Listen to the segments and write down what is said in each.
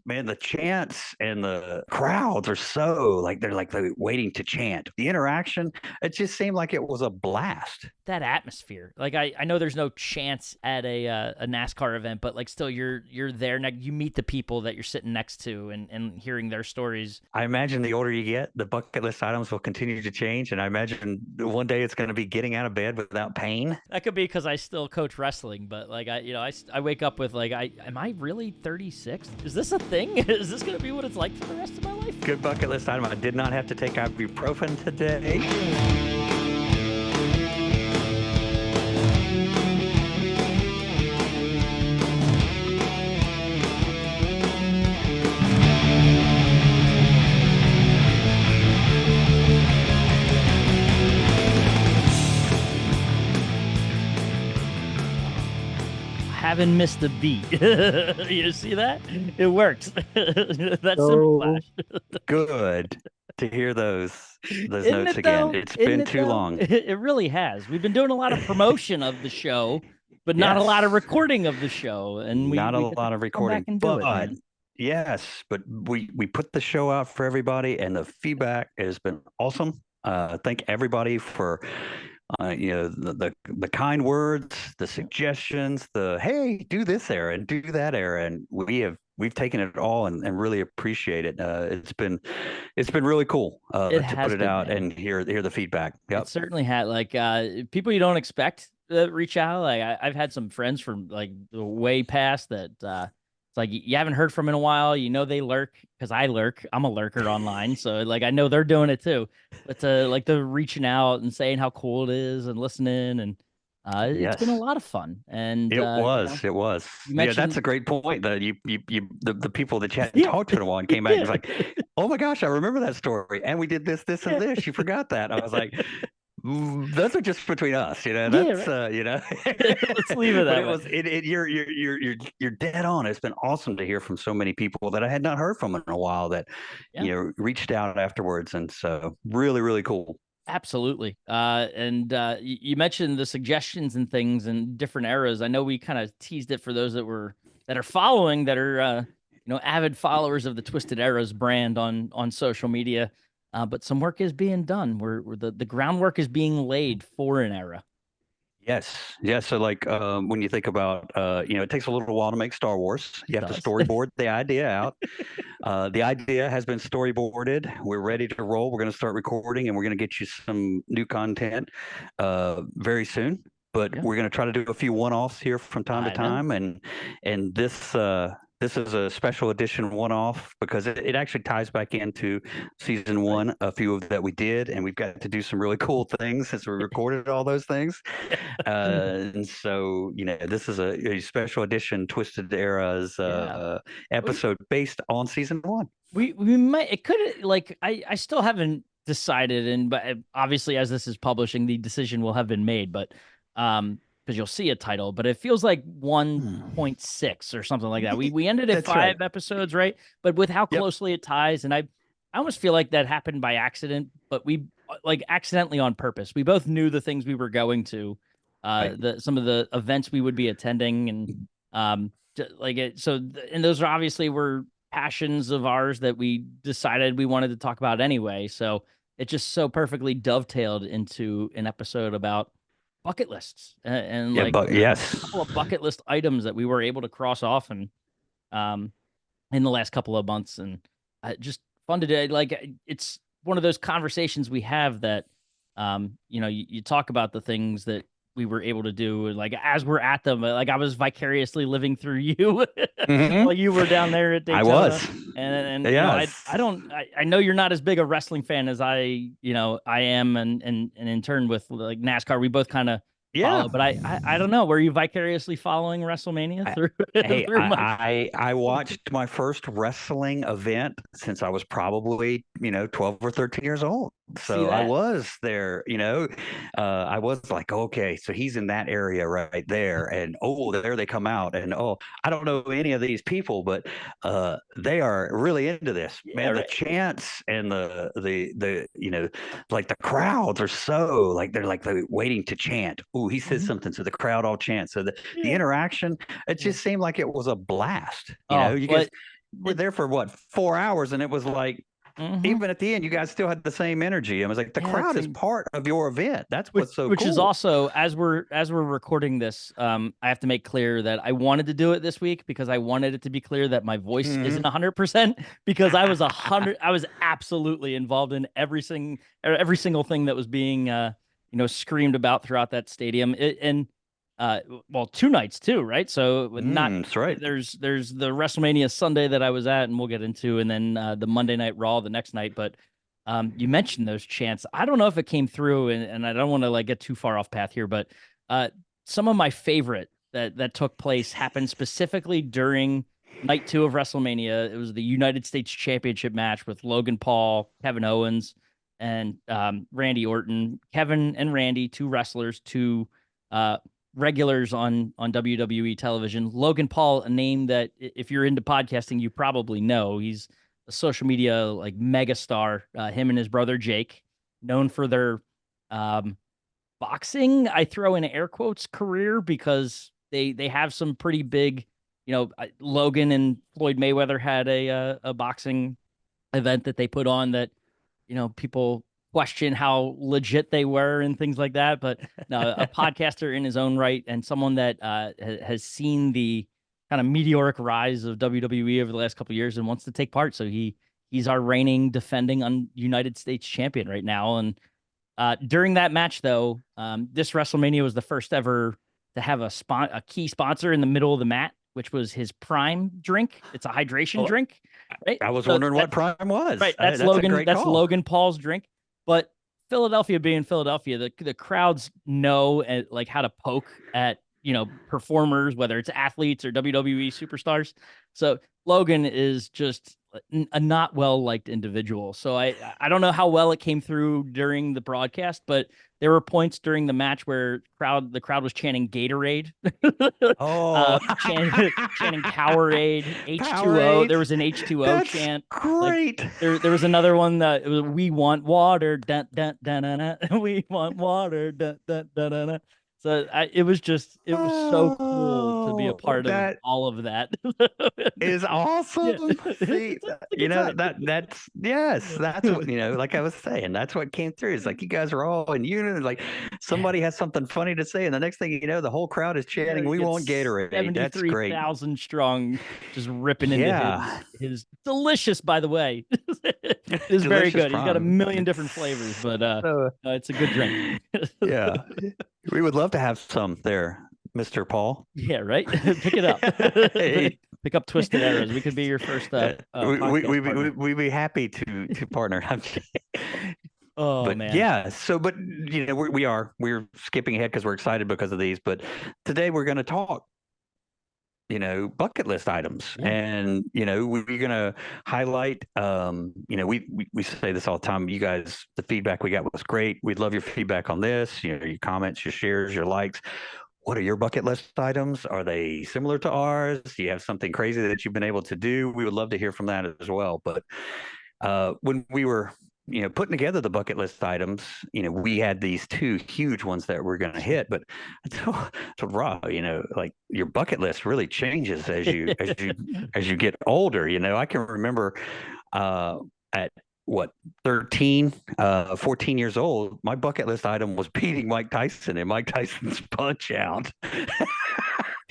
Man, the chants and the crowds are so like they're waiting to chant. The interaction, it just seemed like it was a blast. That atmosphere. Like I know there's no chance at a NASCAR event, but like still you're there. You meet the people that you're sitting next to and hearing their stories. I imagine the older you get, the bucket list items will continue to change, and I imagine one day it's going to be getting out of bed without pain. That could be because I still coach wrestling, but like I wake up with like am I really 36? Is this a thing? Is this gonna be what it's like for the rest of my life? Good bucket list item. I did not have to take ibuprofen today. Haven't missed a beat. You see that? It works. That's simple So flash. good to hear those Isn't notes it though? again. It's Isn't been it too though? long. It really has. We've been doing a lot of promotion of the show, but not a lot of Yes, recording of the show. And we not a we get to lot of come back recording, and do it, but man. yes, but we put the show out for everybody, and the feedback has been awesome. Thank everybody for the kind words, the suggestions, the hey, do this era and do that era, and we've taken it all and really appreciate it. It's been really cool It to put has it been, out man. and hear the feedback. It Yep. certainly had like people you don't expect reach out. Like I've had some friends from like way past that it's like you haven't heard from in a while. You know they lurk because I lurk. I'm a lurker online, so like I know they're doing it too. But like the reaching out and saying how cool it is and listening and it's been a Yes. lot of fun. And It was. It was. you Yeah, that's mentioned a great point. The people that you hadn't yeah talked to in a while and came back and yeah was like, "Oh my gosh, I remember that story, and we did this, and yeah this. You forgot that." I was like, Those are just between us, yeah. That's Right. Let's leave it but that it way. was you're dead on. It's been awesome to hear from so many people that I had not heard from in a while that Yeah. reached out afterwards, and so really really cool. Absolutely. And you mentioned the suggestions and things and different eras. I know we kind of teased it for those that are following that are avid followers of the Twisted Eras brand on social media. But some work is being done. Where the groundwork is being laid for an era. Yes, yes. So like when you think about it takes a little while to make Star Wars. You It have to does. storyboard the idea out. The idea has been storyboarded. We're ready to roll. We're going to start recording, and we're going to get you some new content very soon. But Yeah, we're going to try to do a few one-offs here from time to I know. time, and this is a special edition one-off because it actually ties back into season Right. one, a few of that we did, and we've got to do some really cool things since we recorded all those things. And so, this is a special edition Twisted Eras Yeah. We episode based on season one. we might it could like I still haven't decided and but obviously as this is publishing the decision will have been made but because you'll see a title but it feels like Hmm. 1.6 or something like that we ended at That's right. 5 episodes right but with how Yep. closely it ties and I almost feel like that happened by accident but we like accidentally on purpose we both knew the things we were going to Right. the some of the events we would be attending and like it so and those are obviously were passions of ours that we decided we wanted to talk about anyway. So it just so perfectly dovetailed into an episode about bucket lists and Yeah, like but a yes. couple of bucket list items that we were able to cross off and um in the last couple of months and just fun to do. Like it's one of those conversations we have that you talk about the things that we were able to do and like as we're at them like I was vicariously living through you Hmm. while you were down there at I Daytona was. and I Yes. don't I know you're not as big a wrestling fan as I am and in turn with like NASCAR we both kind of Yeah. follow but I don't know were you vicariously following WrestleMania I, through hey, through my I watched my first wrestling event since I was probably 12 or 13 years old. see So I that was there. I was like, okay, so he's in that area right there, and oh, there they come out, and oh, I don't know any of these people, but they are really into this. yeah Man, the right chants and the like the crowds are so like they're waiting to chant. Oh, he says Mhm. something, so the crowd all chants. So the Yeah. interaction, it Yeah. just seemed like it was a blast. Oh, You guys what? were there for what, 4 hours, and it was like Mhm. even at the end, you guys still had the same energy. I was like, the Yeah, it's crowd is part of your event. That's what's so which is cool. also, as we're recording this, I have to make clear that I wanted to do it this week because I wanted it to be clear that my voice isn't Mhm. 100%, because I was absolutely involved in every single thing that was being screamed about throughout that stadium. And well, 2 nights too, right? So not That's right. there's the WrestleMania Sunday that I was at, and we'll get into, and then the Monday Night Raw the next night. But you mentioned those chants. I don't know if it came through, and I don't want to like get too far off path here, but uh, some of my favorite that took place happened specifically during night two of WrestleMania. It was the United States Championship match with Logan Paul, Kevin Owens, and Randy Orton. Kevin and Randy, two wrestlers, two uh, regulars on WWE television. Logan Paul, a name that if you're into podcasting, you probably know. He's a social media like megastar. Him and his brother Jake, known for their um, boxing. I throw in air quotes career because they have some pretty big. Logan and Floyd Mayweather had a boxing event that they put on that people question how legit they were and things like that. But no, a podcaster in his own right, and someone that has seen the kind of meteoric rise of WWE over the last couple of years and wants to take part. So he's our reigning, defending United States champion right now. And during that match, though, this WrestleMania was the first ever to have a key sponsor in the middle of the mat, which was his Prime drink. It's a hydration Well, drink, right? I was So wondering what Prime was. right. That's That's a Logan. great That's call. Logan Paul's drink. But Philadelphia being Philadelphia, the crowds know like how to poke at performers, whether it's athletes or WWE superstars. So Logan is just a not well liked individual. So I don't know how well it came through during the broadcast, but there were points during the match where the crowd was chanting Gatorade, Oh, chanting Powerade, H2O. Powerade. There was an H2O That's chant. Like great. there was another one that it was, we want water, dun, dun, dun, dun, dun. We want water, dun, dun, dun, dun, dun. So it was so cool to be a Oh, part of that all of that. is Yeah, awesome. See, it's a good time. that's yes, that's what like I was saying, that's what came through. It's like you guys are all in unison. Like Yeah. somebody has something funny to say, and the next thing you know, the whole crowd is Yeah, chanting, he "We want gets Gatorade." That's great. 73,000 strong, just ripping into Yeah, his delicious, by the way. It is very delicious good. He's got a prime. million It's different flavors, but so it's a good drink. yeah. We would love to have some there, Mr. Paul. Yeah, right. Pick it up. Pick up Twisted Arrows. We could be your first podcast partner. We'd be happy to partner. Oh But man. yeah, so but we're skipping ahead because we're excited because of these. But today we're going to talk, bucket list items, Yeah. and we're going to highlight. We say this all the time. You guys, the feedback we got was great. We'd love your feedback on this. Your comments, your shares, your likes. What are your bucket list items? Are they similar to ours? Do you have something crazy that you've been able to do? We would love to hear from that as well. But when we were, putting together the bucket list items, we had these two huge ones that we're going to hit. But so Rob, like your bucket list really changes as you get older. I can remember at what 13 14 years old, my bucket list item was beating Mike Tyson in Mike Tyson's Punch Out.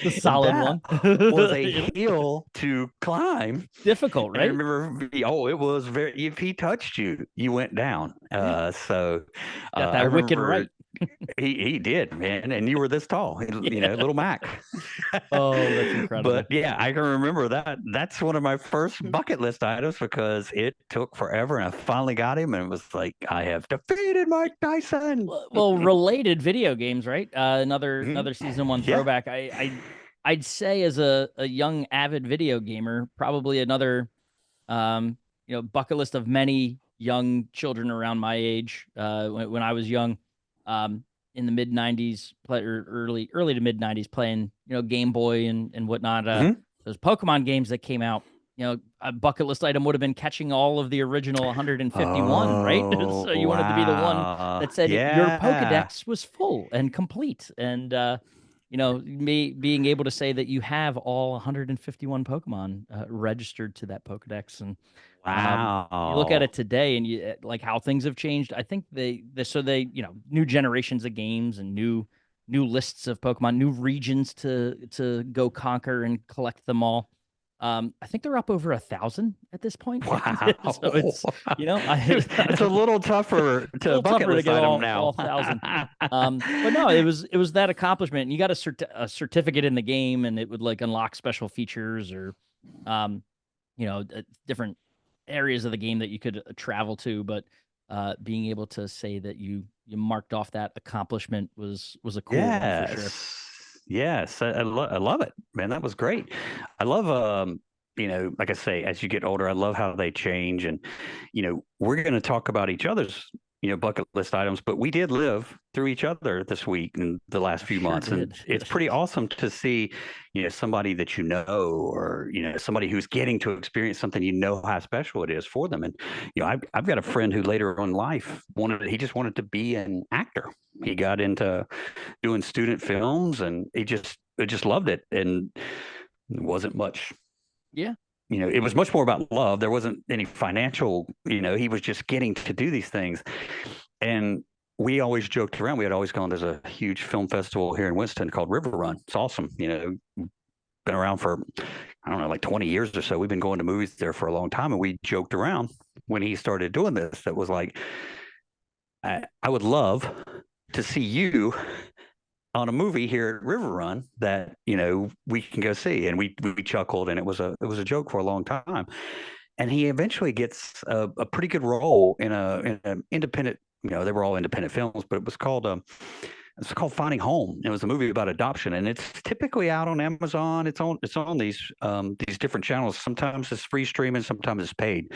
The And solid that one. was a hill to climb. Difficult, And I right? remember, it was very, if he touched you, you went down. Yeah. So Got I that wicked remember right. he did, man. And you were this tall, Yeah. little Mac. Oh, that's But incredible. yeah, I can remember that. That's one of my first bucket list items because it took forever, and I finally got him, and it was like, I have defeated Mike Tyson. Well, related video games, right? Another season one Yeah. throwback. I'd say as a young avid video gamer, probably another bucket list of many young children around my age when I was young, in the mid '90s, or early to mid '90s, playing Game Boy and whatnot. Mhm. Those Pokemon games that came out. A bucket list item would have been catching all of the original 151, right? Oh, So you wanted to be the one wow. that said your Yeah. Pokedex was full and complete, and me being able to say that you have all 151 Pokemon registered to that Pokedex, and you look at Wow. it today, and you like how things have changed. I think they new generations of games and new lists of Pokemon, new regions to go conquer and collect them all. I think they're up over 1,000 at this point. So Wow. it's I It's a little tougher a to little bucket tougher to list get item all now. 1,000. But no, it was that accomplishment. And you got a certificate in the game, and it would like unlock special features or, um, different areas of the game that you could travel to. But being able to say that you marked off that accomplishment was a cool one for sure. Yes. Yes. I love it, man. That was great. I love, like I say, as you get older, I love how they change. And, we're going to talk about each other's, bucket list items, but we did live through each other this week and the last few Sure months. And did. it's pretty awesome to see, somebody that or, somebody who's getting to experience something, how special it is for them. And, I've got a friend who later on in life he just wanted to be an actor. He got into doing student films, and he just loved it, and it wasn't much. Yeah. It was much more about love. There wasn't any financial. He was just getting to do these things, and we always joked around. We had always gone. There's a huge film festival here in Winston called River Run. It's awesome. Been around for I don't know, like 20 years or so. We've been going to movies there for a long time, and we joked around when he started doing this. That was like, I would love to see you on a movie here at River Run that we can go see, and we chuckled, and it was a joke for a long time, and he eventually gets a pretty good role in an independent. They were all independent films, but it's called Finding Home. It was a movie about adoption, and it's typically out on Amazon. It's on these different channels. Sometimes it's free streaming, sometimes it's paid.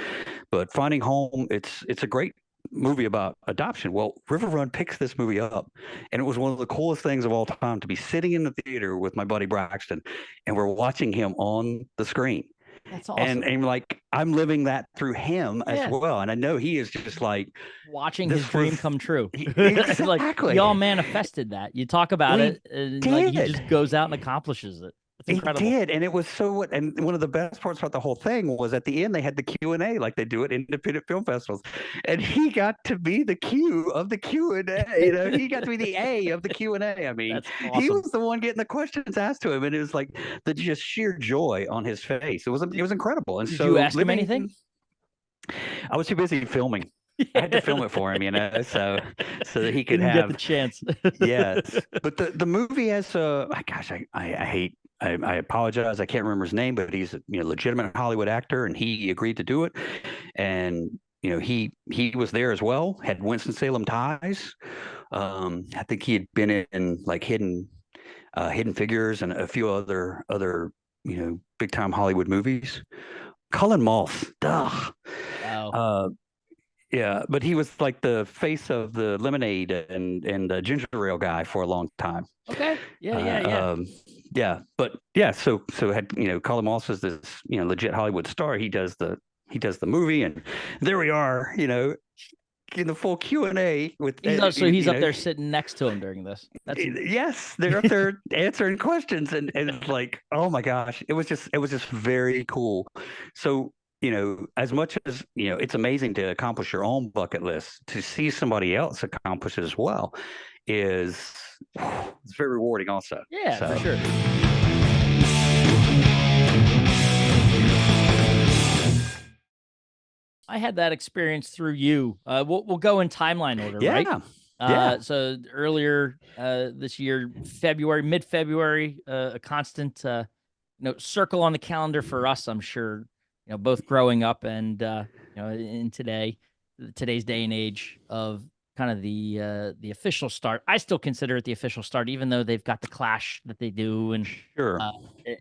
But Finding Home, it's a great movie about adoption. Well, River Run picks this movie up, and it was one of the coolest things of all time to be sitting in the theater with my buddy Braxton, and we're watching him on the screen. That's And awesome. like I'm living that through him as Yeah. well. And I know he is just like, Watching his this was dream come true. Like he exactly. all manifested that. You talk about We it, and like he did. just goes out and accomplishes it. It's He incredible. did, and it was so. And one of the best parts about the whole thing was at the end they had the Q&A like they do at independent film festivals, and he got to be the Q of the Q&A. He got to be the A of the Q&A. I mean, That's he awesome. was the one getting the questions asked to him, and it was like the just sheer joy on his face. It Did, was incredible. And did you so ask him anything? living, I was too busy filming. I had to film it for him, so that he could Didn't get the have. chance. Yes, but the movie has gosh, I hate. I apologize. I can't remember his name, but he's a legitimate Hollywood actor, and he agreed to do it. And he was there as well. Had Winston-Salem ties. I think he had been in like Hidden Figures and a few other big time Hollywood movies. Cullen Moss, duh. Wow. Uh, yeah, but he was like the face of the lemonade and the ginger ale guy for a long time. Okay. Yeah. Yeah. Yeah. Uh, um, yeah, but yeah, so had Colin Moss is this legit Hollywood star. He does the movie, and there we are, in the full Q&A with He's up there sitting next to him during this. That's yes, they're up there answering questions, and it's like, oh my gosh, it was just very cool. So as much as it's amazing to accomplish your own bucket list, to see somebody else accomplish it as well is it's very rewarding also. yeah, for So sure. I had that experience through you. We'll go in timeline order, right? yeah, yeah, So earlier this year, mid February, a constant circle on the calendar for us. I'm sure both growing up and in today's day and age of kind of the official start. I still consider it the official start, even though they've got the clash that they do sure. uh,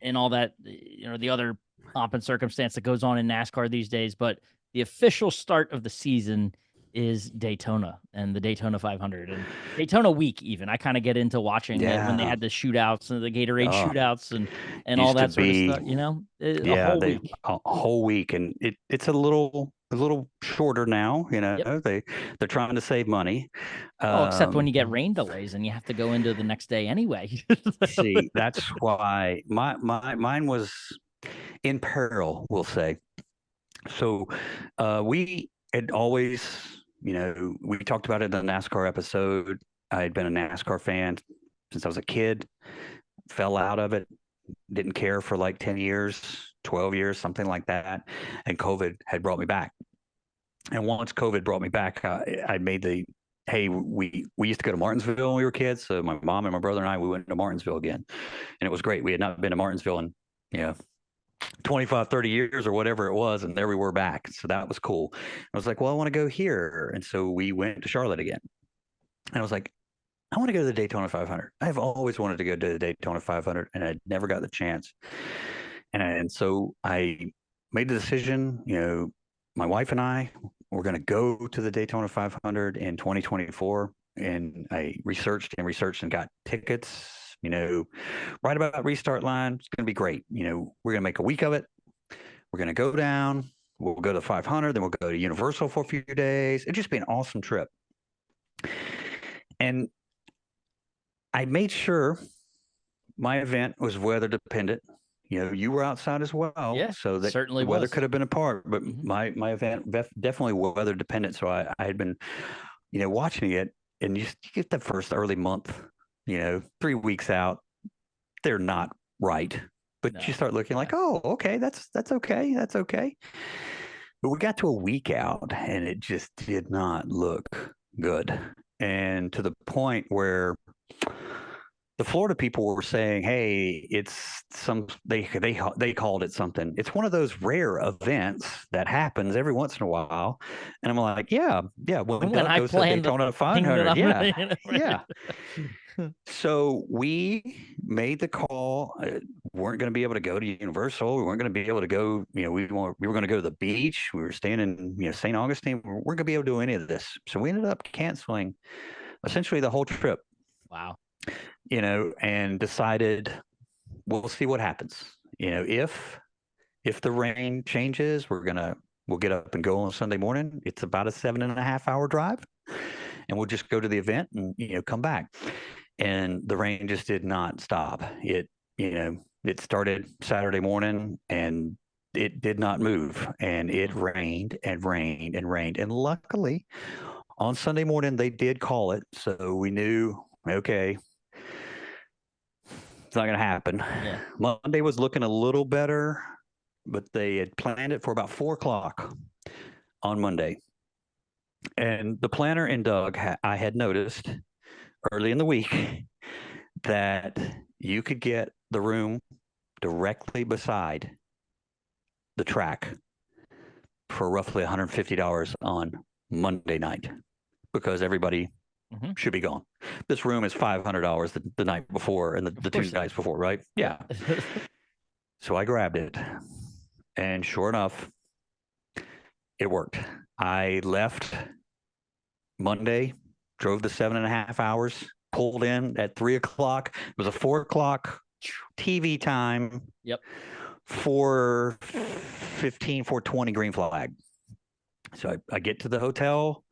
and all that, the other pomp and circumstance that goes on in NASCAR these days. But the official start of the season is Daytona and the Daytona 500 and Daytona week. Even I kind of get into watching it when they Yeah. had the shootouts and the Gatorade Oh, shootouts and all used to that sort of be. stuff. You know, a Yeah, whole they week. a whole week, and it's a little shorter now. Yep. They're trying to save money. Well, except when you get Um, rain delays and you have to go into the next day anyway. see, that's why mine was in peril, we'll say. So, we had always, we talked about it in the NASCAR episode. I had been a NASCAR fan since I was a kid. Fell out of it, didn't care for like 10 years, 12 years, something like that. And COVID had brought me back. And once COVID brought me back, I made the hey, we used to go to Martinsville when we were kids. So my mom and my brother and I, we went to Martinsville again. And it was great. We had not been to Martinsville in, you know, 25, 30 years or whatever it was. And there we were back. So that was cool. I was like, well, I want to go here. And so we went to Charlotte again. And I was like, I want to go to the Daytona 500. I've always wanted to go to the Daytona 500, and I never got the chance. And so I made the decision. My wife and I were going to go to the Daytona 500 in 2024, and I researched and got tickets. Right about restart line. It's going to be great. We're going to make a week of it. We're going to go down. We'll go to the 500, then we'll go to Universal for a few days. It'd just be an awesome trip. And I made sure my event was weather dependent. You were outside as well, Yeah, so that certainly the weather was. could have been a part. But Mhm. my event definitely weather dependent. So I had been, watching it, and you get the first early month, 3 weeks out, they're not right. But you No. start looking like, oh, okay, that's okay, that's okay. But we got to a week out, and it just did not look good, and to the point where the Florida people were saying, "Hey, it's they called it something. It's one of those rare events that happens every once in a while." And I'm like, "Yeah, yeah." When When Doug I goes to the planned the Daytona thing that 500, I'm yeah, gonna, yeah. So we made the call. Weren't going to be able to go to Universal. We weren't going to be able to go. We were going to go to the beach. We were staying in St. Augustine. We weren't going to be able to do any of this. So we ended up canceling essentially the whole trip. wow. And decided we'll see what happens. If the rain changes, we'll get up and go on Sunday morning. It's about a 7.5 hour drive, and we'll just go to the event and come back. And the rain just did not stop. It started Saturday morning and it did not move, and it rained and rained and rained. And luckily, on Sunday morning they did call it, so we knew, okay, it's not going to happen. Yeah. Monday was looking a little better, but they had planned it for about 4 o'clock on Monday. And the planner and Doug, I had noticed early in the week that you could get the room directly beside the track for roughly $150 on Monday night because everybody should be gone. This room is $500 the night before and the 2 nights before, right? Yeah. So I grabbed it, and sure enough, it worked. I left Monday, drove the 7.5 hours, pulled in at 3 o'clock. It was a 4 o'clock TV time. Yep. 4:15, 4:20 green flag. So I get to the hotel,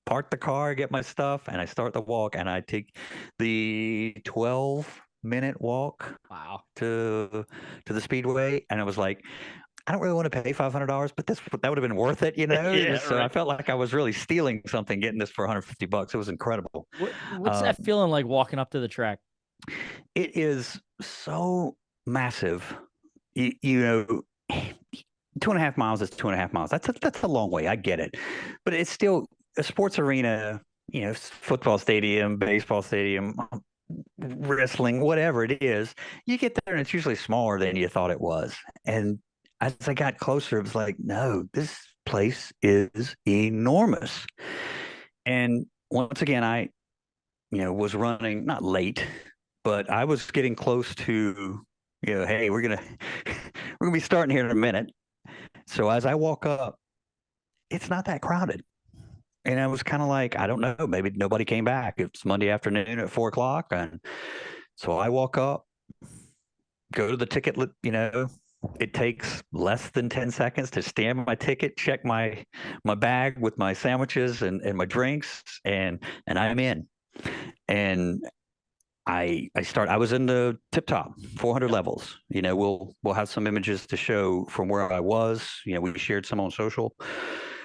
park the car, get my stuff, and I start the walk, and I take the 12-minute walk Wow. to the speedway, and I was like, I don't really want to pay $500, but that would have been worth it, Yeah, So I right. felt like I was really stealing something getting this for $150. It was incredible. What's that feeling like walking up to the track? It is so massive. You 2.5 miles is 2.5 miles. That's a long way. I get it, but it's still a sports arena. Football stadium, baseball stadium, wrestling, whatever it is. You get there and it's usually smaller than you thought it was. And as I got closer, it was like, no, this place is enormous. And once again, I, was running not late, but I was getting close to, hey, we're gonna we're gonna be starting here in a minute. So as I walk up, it's not that crowded. And I was kind of like, I don't know, maybe nobody came back. It's Monday afternoon at 4 o'clock. And so I walk up, go to the ticket, it takes less than 10 seconds to scan my ticket, check my bag with my sandwiches and my drinks, and I'm in. And I was in the tip top 400 levels. We'll have some images to show from where I was. We shared some on social.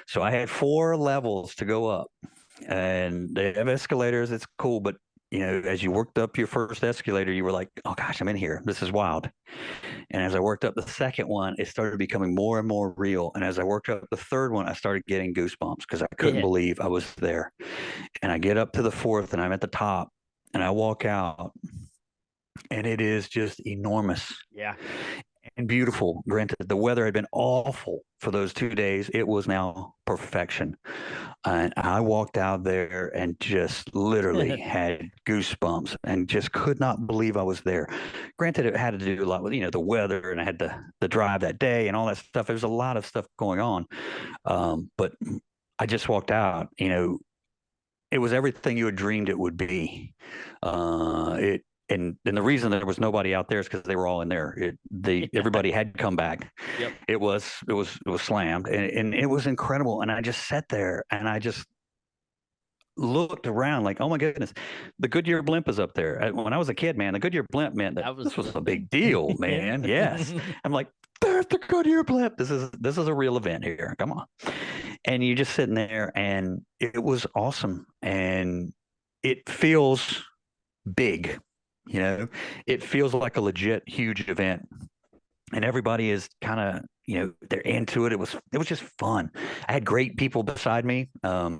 So I had 4 levels to go up, and they have escalators. It's cool, but as you worked up your first escalator, you were like, "Oh gosh, I'm in here. This is wild." And as I worked up the second one, it started becoming more and more real. And as I worked up the third one, I started getting goosebumps because I couldn't Yeah. believe I was there. And I get up to the fourth, and I'm at the top, and I walk out, and it is just enormous Yeah. and beautiful. Granted, the weather had been awful for those 2 days. It was now perfection. And I walked out there and just literally had goosebumps and just could not believe I was there. Granted, it had to do a lot with, the weather, and I had the drive that day and all that stuff. There's a lot of stuff going on. But I just walked out, it was everything you had dreamed it would be. It and the reason there was nobody out there is because they were all in there. Everybody had come back. Yep. It was slammed, and it was incredible. And I just sat there and I just looked around like, oh my goodness, the Goodyear blimp is up there. When I was a kid, man, the Goodyear blimp meant that That was this was the a thing. big deal, man. Yes, I'm like, there's the Goodyear blimp. This is a real event here. Come on. And you're just sitting there, and it was awesome, and it feels big. It feels like a legit huge event, and everybody is kind of they're into it. It was just fun. I had great people beside me. I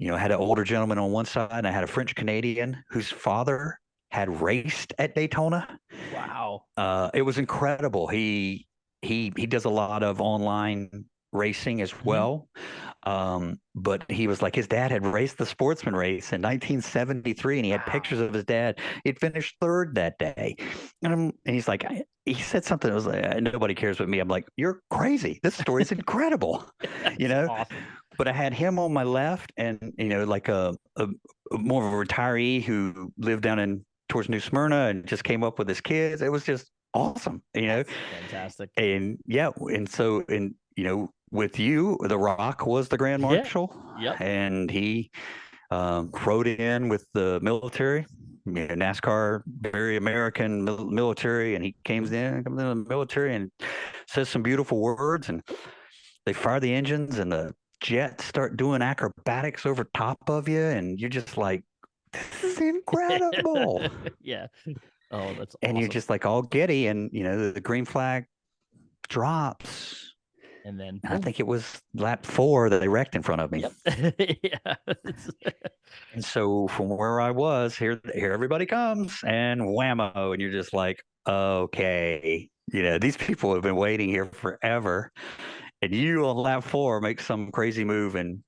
had an older gentleman on one side, and I had a French Canadian whose father had raced at Daytona. Wow. It was incredible. He does a lot of online racing as well. But he was like, his dad had raced the sportsman race in 1973, and he had pictures of his dad. He'd finished third that day. And he's like, he said something that was like, nobody cares but me. I'm like, you're crazy. This story is incredible, Awesome. But I had him on my left, and, like a more of a retiree who lived down in towards New Smyrna and just came up with his kids. It was just awesome, Fantastic. and yeah, and so, and with you, The Rock was the Grand Yeah. Marshal, Yep. and he rode in with the military. NASCAR, very American military, and he comes in the military and says some beautiful words, and they fire the engines, and the jets start doing acrobatics over top of you, and you're just like, this is incredible. Yeah. Oh, that's And you're awesome. just like all giddy, and the green flag drops. And then And I think it was lap 4 that they wrecked in front of me. Yep. Yeah. And so from where I was, here everybody comes, and whammo, and you're just like, okay, these people have been waiting here forever, and you on lap 4 make some crazy move and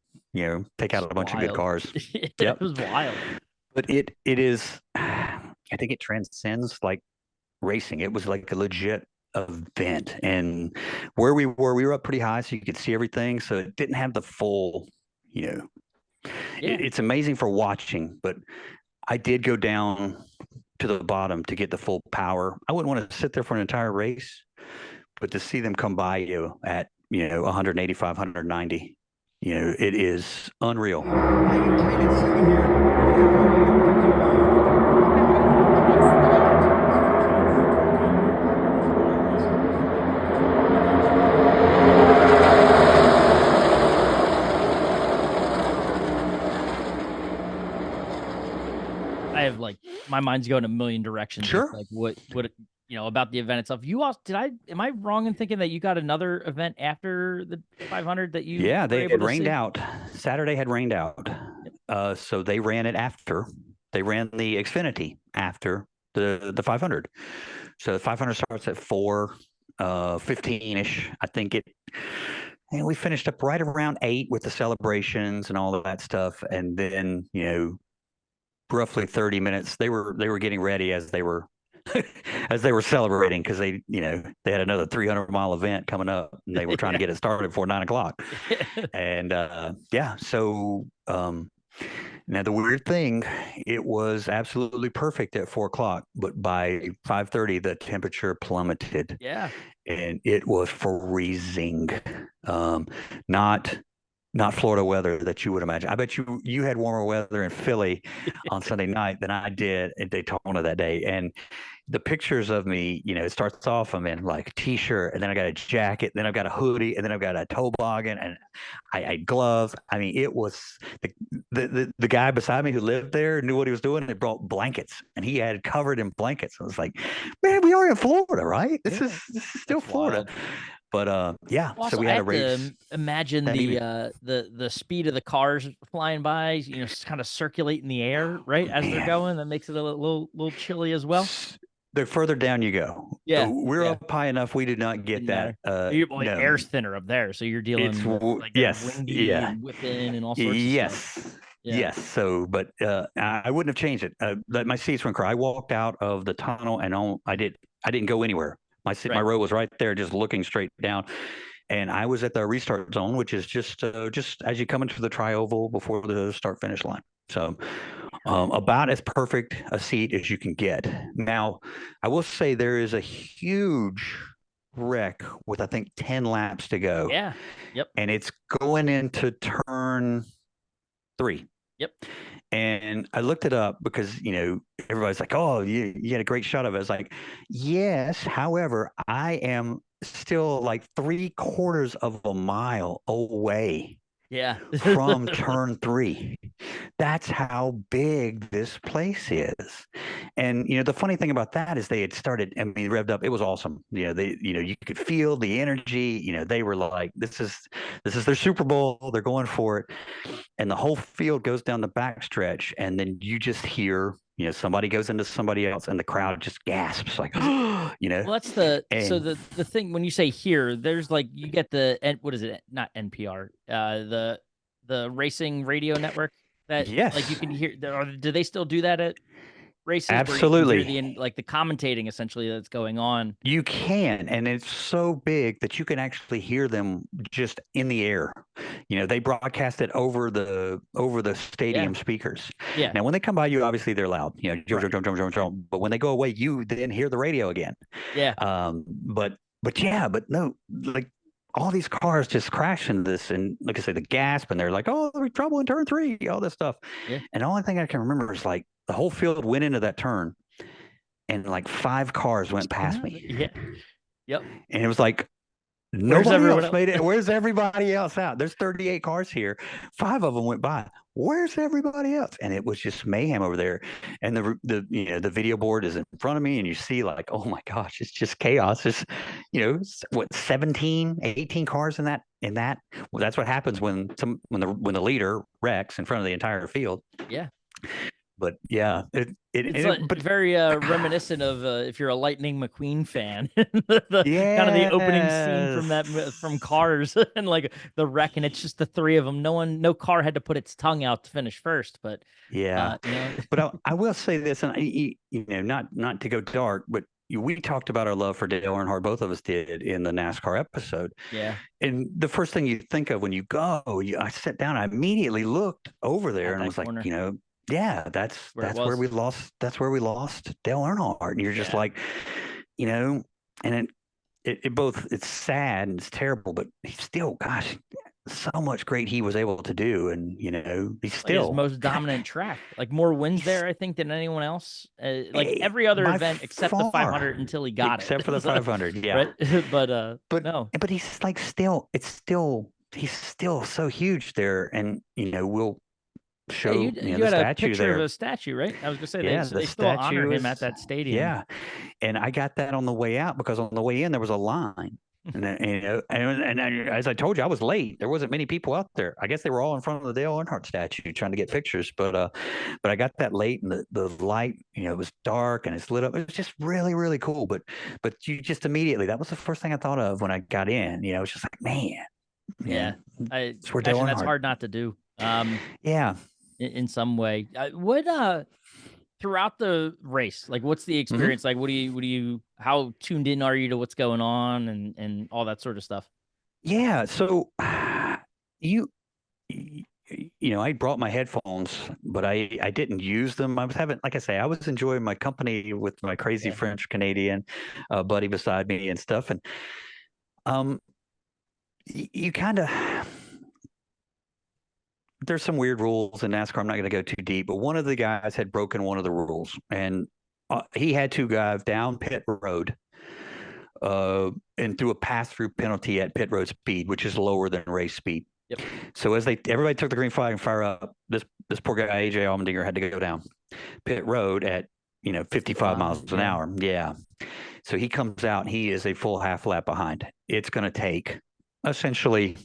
take out a bunch of good cars. It was wild. But it is, I think it transcends like racing. It was like a legit event, and where we were up pretty high, so you could see everything. So it didn't have the full, Yeah. it's amazing for watching, but I did go down to the bottom to get the full power. I wouldn't want to sit there for an entire race, but to see them come by you at 185, 190, it is unreal. I have like my mind's going a million directions. Sure. Like what about the event itself. You also am I wrong in thinking that you got another event after the 500 that you Yeah, were they able had to rained see? out. Saturday had rained out. So they ran it after. They ran the Xfinity after the 500. So the 500 starts at 4:15ish. I think and we finished up right around 8 with the celebrations and all of that stuff. And then, roughly 30 minutes, they were getting ready as they were as they were celebrating because they had another 300-mile event coming up and they were trying to get it started before 9 o'clock. And yeah, so now the weird thing, it was absolutely perfect at 4 o'clock, but by 5:30 the temperature plummeted Yeah. and it was freezing. Um, not not Florida weather that you would imagine. I bet you had warmer weather in Philly on Sunday night than I did in Daytona that day. And the pictures of me, it starts off I'm in like a t-shirt, and then I got a jacket, then I've got a hoodie, and then I've got a toboggan, and I had gloves. I mean, it was the guy beside me who lived there knew what he was doing, and he brought blankets, and he had covered in blankets. I was like, man, we are in Florida, right? This is still That's Florida. wild. But yeah, so Also, we I had a have race to imagine that the evening. the speed of the cars flying by, kind of circulate in the air, right, as they're Man, going. That makes it a little chilly as well. the further down you go, Yeah, we're yeah, up high enough. We did not get didn't that. matter. Well, the No, air's thinner up there, so you're dealing with like very yes, windy yeah. and whipping and all sorts of stuff. Yes. Yeah, Yes. So, but I wouldn't have changed it. My seats were I walked out of the tunnel and I didn't go anywhere. My right. row was right there, just looking straight down. And I was at the restart zone, which is just as you come into the tri-oval before the start finish line. So, about as perfect a seat as you can get. Now, I will say there is a huge wreck with I think 10 laps to go, Yeah. Yep. and it's going into turn 3. Yep. And I looked it up because, everybody's like, oh, you had a great shot of it. I was like, yes. However, I am still like 3/4 of a mile away Yeah. from turn 3. That's how big this place is. And the funny thing about that is they had started, I mean, revved up. It was awesome. You could feel the energy. They were like, this is their Super Bowl. They're going for it. And the whole field goes down the backstretch, and then you just hear, somebody goes into somebody else, and the crowd just gasps like, Well, that's so and the thing when you say here, there's like you get what is it? Not NPR, the racing radio network that like you yes, can hear. Or do they still do that at races where you can hear absolutely. like the commentating essentially that's going on? You can, and it's so big that you can actually hear them just in the air. They broadcast it over the Yeah, stadium speakers. yeah, Now, when they come by you, obviously they're loud. Jump, right, jump, jump, jump, jump, right, jump. But when they go away, you then hear the radio again. yeah, But yeah, but no, like all these cars just crash into this, and like I say, the gasp, and they're like, "Oh, there's trouble in turn 3," all this stuff. yeah. And the only thing I can remember is like the whole field went into that turn, and like 5 cars went past me, Yeah, yep. and it was like Where's nobody everyone else else? made it. Where's everybody else out? There's 38 cars here. 5 of them went by. Where's everybody else? And it was just mayhem over there. And the video board is in front of me, and you see like, oh my gosh, it's just chaos. It's what 17, 18 cars in that. Well, that's what happens when the leader wrecks in front of the entire field. Yeah. But yeah, It's like but very reminiscent of if you're a Lightning McQueen fan, the kind of the opening scene from from yes. Cars and like the wreck, and it's just the three of them. No car had to put its tongue out to finish first, but Yeah, but I will say this, and not to go dark, but we talked about our love for Dale Earnhardt. Both of us did in the NASCAR episode, yeah, and the first thing you think of when you go, I sat down, I immediately looked over there, at and that was like, corner yeah, where it that's where was. we lost. That's where we lost Dale Earnhardt, and you're just Yeah, like, you know, and it both it's sad and it's terrible, but he's still, gosh, so much great he was able to do, and he's like his still most dominant track, like more wins he's there, I think, than anyone else. Like every other by event except the far, 500 until he got except for the it. So, 500. Yeah, right, but but no. but he's like he's still so huge there, and we'll Yeah, show you the had a statue picture of there. a statue, right? I was gonna say Yeah, the they still honor statue him at is, that stadium. yeah, and I got that on the way out because on the way in there was a line. And as I told you, I was late. There wasn't many people out there. I guess they were all in front of the Dale Earnhardt statue trying to get pictures. But I got that late, and the light, it was dark and it's lit up. It was just really, really cool. But you just immediately, that was the first thing I thought of when I got in. It was just like, man, Yeah, I it's where Dale imagine that's Earnhardt. hard not to do. Yeah, In some way. What throughout the race, like what's the Mhm. experience like? How tuned in are you to what's going on and all that sort of stuff? Yeah. So you y- I brought my headphones, but I didn't use them. I was having, like I say, I was enjoying my company with my crazy Yeah. French Canadian buddy beside me and stuff. And um, you kind of there's some weird rules in NASCAR. I'm not going to go too deep, but one of the guys had broken one of the rules, and he had to go down pit road and threw a pass through penalty at pit road speed, which is lower than race speed. Yep. So as everybody took the green flag and fire up, this poor guy AJ Allmendinger had to go down pit road at 55 miles 55. an Yeah. hour. Yeah. So he comes out and he is a full half lap behind. It's going to take essentially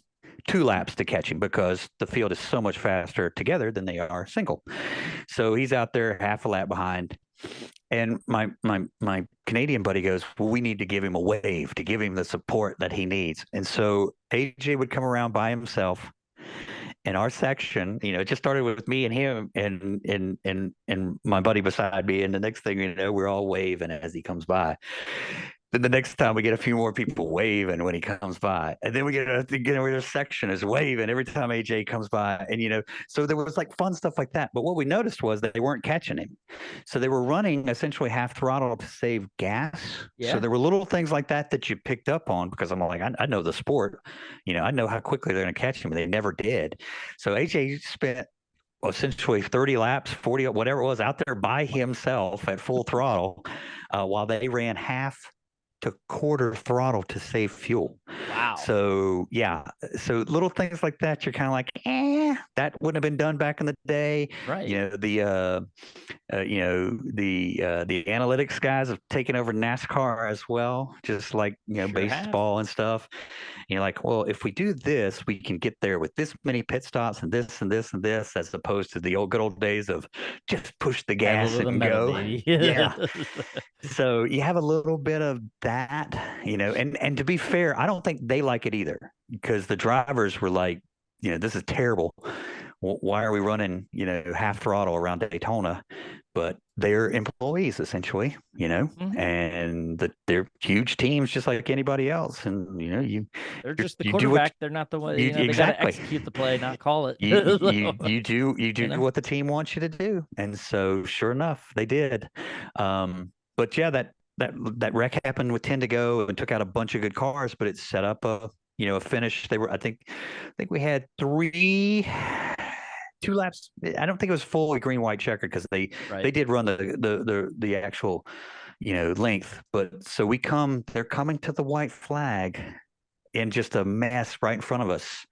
2 laps to catch him because the field is so much faster together than they are single. So he's out there half a lap behind. And my Canadian buddy goes, well, we need to give him a wave to give him the support that he needs. And so AJ would come around by himself. And our section, it just started with me and him and my buddy beside me. And the next thing you know, we're all waving as he comes by. Then the next time we get a few more people waving when he comes by, and then we get a section is waving every time AJ comes by, and so there was like fun stuff like that. But what we noticed was that they weren't catching him, so they were running essentially half throttle to save gas. So Yeah. there were little things like that you picked up on because I'm like, I know the sport, I know how quickly they're going to catch him, and they never did. So AJ spent essentially 30 laps, 40, whatever it was, out there by himself at full throttle while they ran half to quarter throttle to save fuel. Wow. So yeah, so little things like that, you're kind of like, that wouldn't have been done back in the day. Right. The analytics guys have taken over NASCAR as well, just like Sure have. baseball and stuff. You're like, well, if we do this, we can get there with this many pit stops and this and this and this, as opposed to the good old days of just push the Pedal gas to the and metal, go. baby. Yeah. So you have a little bit of that, and to be fair, I don't think they like it either because the drivers were like, this is terrible. Why are we running, half throttle around Daytona? But they're employees essentially, Mhm. and they're huge teams just like anybody else. And, They're just the you do what quarterback. They're not the one, you they got to exactly. execute the play, not call it. You do You know? what the team wants you to do. And so sure enough, they did. But yeah, that wreck happened with 10 to go and took out a bunch of good cars, but it set up a finish. I think we had 2 laps. I don't think it was fully green white checker because they Right. they did run the actual length. But so they're coming to the white flag in just a mess right in front of us.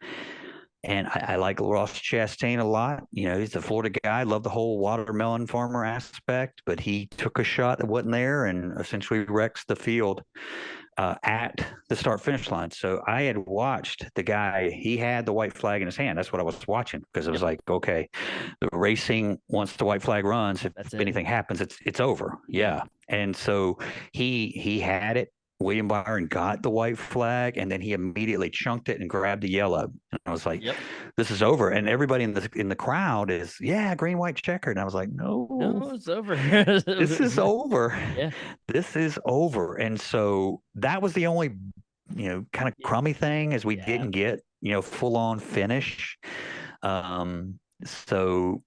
And I like Ross Chastain a lot. He's a Florida guy. Love the whole watermelon farmer aspect, but he took a shot that wasn't there and essentially wrecks the field at the start finish line. So I had watched the guy, he had the white flag in his hand. That's what I was watching because it was Yep. like, okay, the racing, once the white flag runs, if That's it. anything happens, it's over. Yeah. And so he had it. William Byron got the white flag and then he immediately chunked it and grabbed the yellow. And I was like, Yep. this is over. And everybody in the crowd is, yeah, green, white, checkered. And I was like, no, No, it's over. this is over. Yeah. This is over. And so that was the only, kind of crummy thing is we Yeah. didn't get, full on finish. So,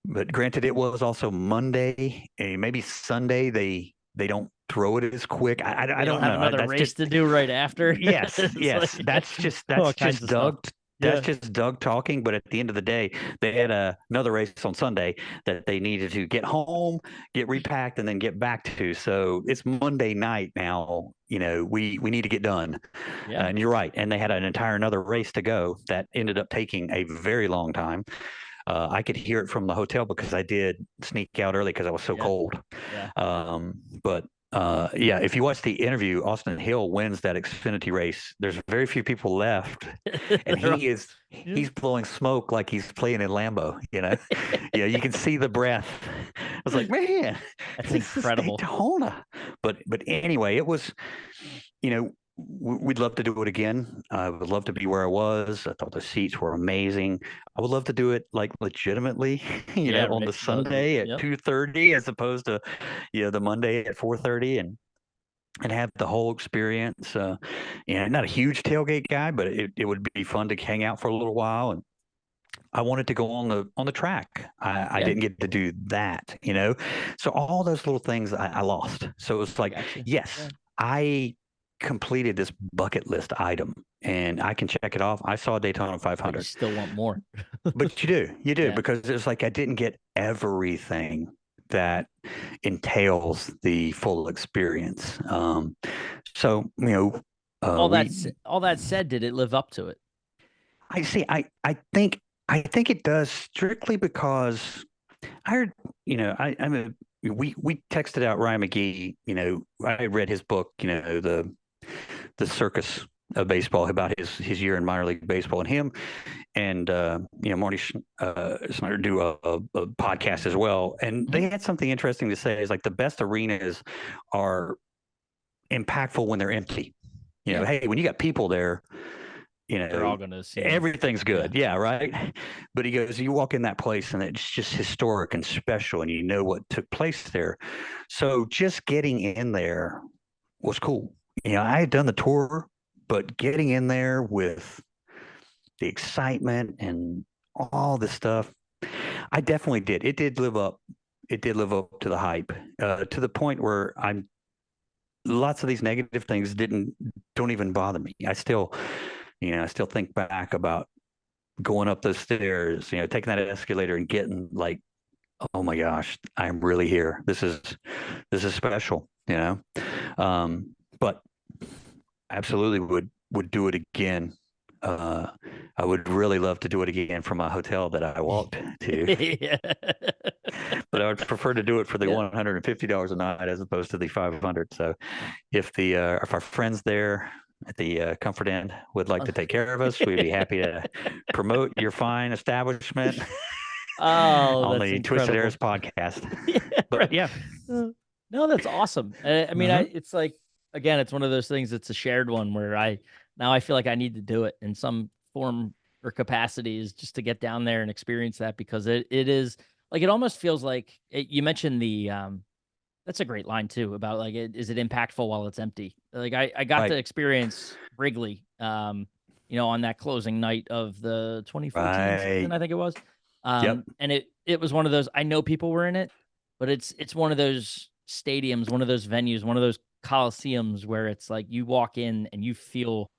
but granted, it was also Monday, maybe Sunday. They don't throw it as quick. I They don't don't have know. another That's race just to do right after. yes, It's yes. like That's just all that's kinds just of stuff. Doug. That's Yeah. just Doug talking. But at the end of the day, they had another race on Sunday that they needed to get home, get repacked, and then get back to. So it's Monday night now. We need to get done. Yeah. And you're right. And they had an entire another race to go that ended up taking a very long time. I could hear it from the hotel because I did sneak out early because I was so Yeah. cold. Yeah. But yeah, if you watch the interview, Austin Hill wins that Xfinity race. There's very few people left, and They're all- yeah. he's blowing smoke like he's playing in Lambeau. Yeah, you can see the breath. I was like, man, That's this is incredible. Daytona. But anyway, it was, we'd love to do it again. I would love to be where I was. I thought the seats were amazing. I would love to do it like legitimately, Yeah, on right. the Sunday at Yep. 2:30 as opposed to, the Monday at 4:30, and have the whole experience. Not a huge tailgate guy, but it would be fun to hang out for a little while. And I wanted to go on the track. I Yeah, didn't get to do that, So all those little things I lost. So it was I like, got you. yes, Yeah. I completed this bucket list item and I can check it off. I saw Daytona But you 500, still want more. but you do, Yeah. because it's like I didn't get everything that entails the full experience. So we All that said, did it live up to it? I see. I think it does, strictly because I heard, I'm a we texted out Ryan McGee. I read his book, the circus of baseball, about his year in minor league baseball, and him and Marty Snyder do a podcast as well, and they Mhm. had something interesting to say. Is like the best arenas are impactful when they're empty. Yeah. Hey, when you got people there, you They're know, all gonna seem, everything's yeah. good. Yeah, right. But he goes, you walk in that place and it's just historic and special, and you know what took place there. So just getting in there was cool. I had done the tour, but getting in there with the excitement and all this stuff, I definitely did. It did live up. It did live up to the hype, to the point where lots of these negative things don't even bother me. I still think back about going up those stairs, taking that escalator and getting like, oh my gosh, I'm really here. This is special, but absolutely would do it again. Uh, I would really love to do it again from a hotel that I walked to, Yeah. but I would prefer to do it for the Yeah. $150 a night as opposed to the 500. So if our friends there at the Comfort Inn would like to take care of us, we'd be happy to promote your fine establishment Oh, on that's the Twisted Airs incredible. podcast. Yeah, But right. yeah. No, that's awesome. I mean, Hmm. it's like, again, it's one of those things. It's a shared one where I feel like I need to do it in some form or capacity, is just to get down there and experience that, because it is like, it almost feels like you mentioned the that's a great line too, about like, is it impactful while it's empty? Like, I got to Right. experience Wrigley, on that closing night of the 2014 season, Right. I think it was. Yep. And it was one of those, I know people were in it, but it's one of those stadiums, one of those venues, one of those coliseums where it's like you walk in and you feel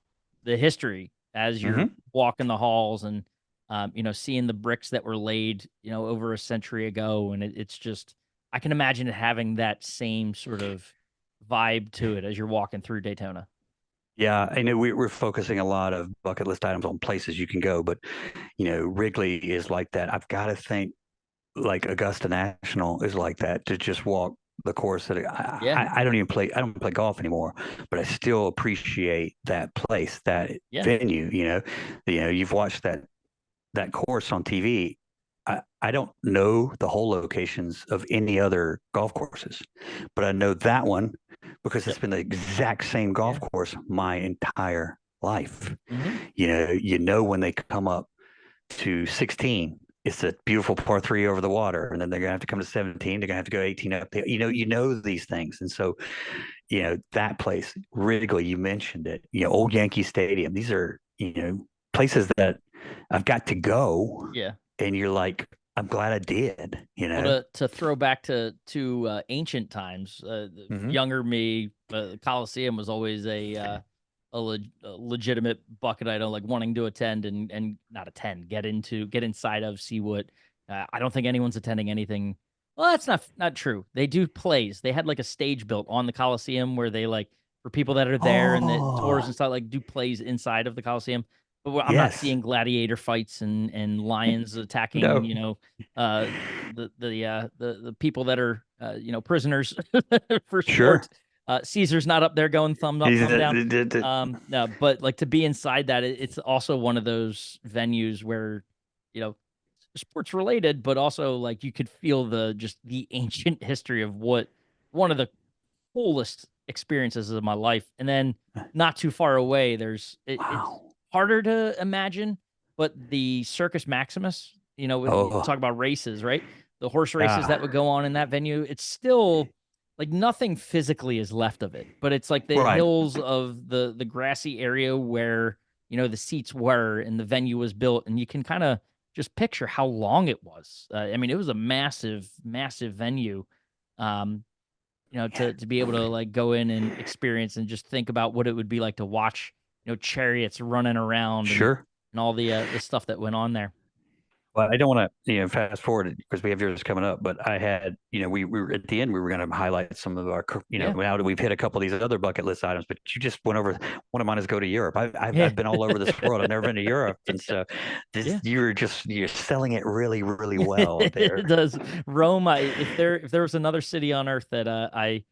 the history as you're Hmm. walking the halls, and seeing the bricks that were laid, over a century ago, and it's just, I can imagine it having that same sort of vibe to it as you're walking through Daytona. Yeah, I know we're focusing a lot of bucket list items on places you can go, but Wrigley is like that. I've got to think like Augusta National is like that, to just walk the course that Yeah, I don't even play. I don't play golf anymore, but I still appreciate that place, that yeah, venue. You've watched that course on TV. I don't know the whole locations of any other golf courses, but I know that one because yep, it's been the exact same golf yeah, course my entire life. hmm, When they come up to 16, it's a beautiful par 3 over the water, and then they're gonna have to come to 17. They're gonna have to go 18 up there. These things, and so that place, Wrigley, you mentioned it. Old Yankee Stadium. These are places that I've got to go, yeah. and you're like, I'm glad I did. Well, to throw back to ancient times, the Hmm. younger me, the Coliseum was always a legitimate bucket item, like wanting to attend and not attend, get inside of, see what. I don't think anyone's attending anything. Well, that's not true. They do plays. They had like a stage built on the Coliseum where they, like, for people that are there and the tours Oh, and stuff, like, do plays inside of the Coliseum. But I'm not yes. seeing gladiator fights and lions attacking, No. uh the people that are prisoners for Sure. sport. Caesar's not up there going thumb up, He's thumb down. the- No, but like, to be inside that, it's also one of those venues where, you know sports related, but also like you could feel the ancient history of what one of the coolest experiences of my life. And then not too far away, it's Wow. harder to imagine, but the Circus Maximus, with Oh, talk about races, right? The horse races that yeah. would go on in that venue, it's still like nothing physically is left of it, but it's like the Right. hills of the grassy area where the seats were and the venue was built, and you can kind of just picture how long it was. I mean, it was a massive, massive venue. Um, Yeah. to be able to like go in and experience and just think about what it would be like to watch, chariots running around Sure. and all the stuff that went on there. Well, I don't want to, fast forward because we have yours coming up. But I had, we were at the end. We were going to highlight some of our, Yeah. now that we've hit a couple of these other bucket list items. But you just went over. One of mine is go to Europe. Yeah. I've been all over this world. I've never been to Europe, and so Yeah. you're selling it really really well It there. does. Rome, if there was another city on earth that I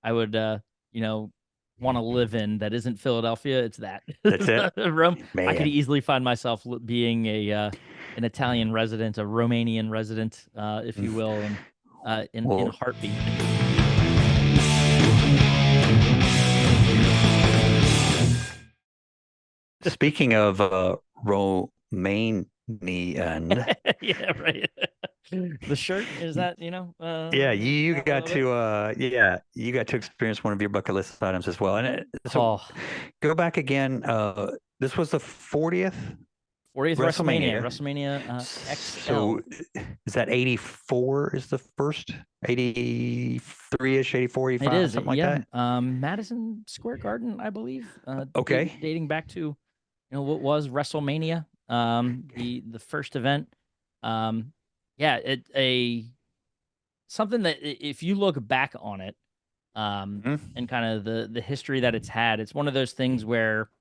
would you know want to live in that isn't Philadelphia, it's that. That's it, Rome. I could man. easily find myself being an Italian resident, a Romanian resident, if you will, and in a Well, heartbeat. speaking of Romanian, Yeah, right. The shirt is that yeah, that one of it? you got to experience one of your bucket list items as well. And so Oh, go back again. This was the 40th 40th WrestleMania, WrestleMania. WrestleMania XL. So is that 84 is the first? 83-ish, 84, It 85, is, something like yeah. that? Madison Square Garden, I believe. Okay. Dating back to what was WrestleMania, the first event. Um, yeah, something that if you look back on it, Mhm. and kind of the history that it's had, it's one of those things where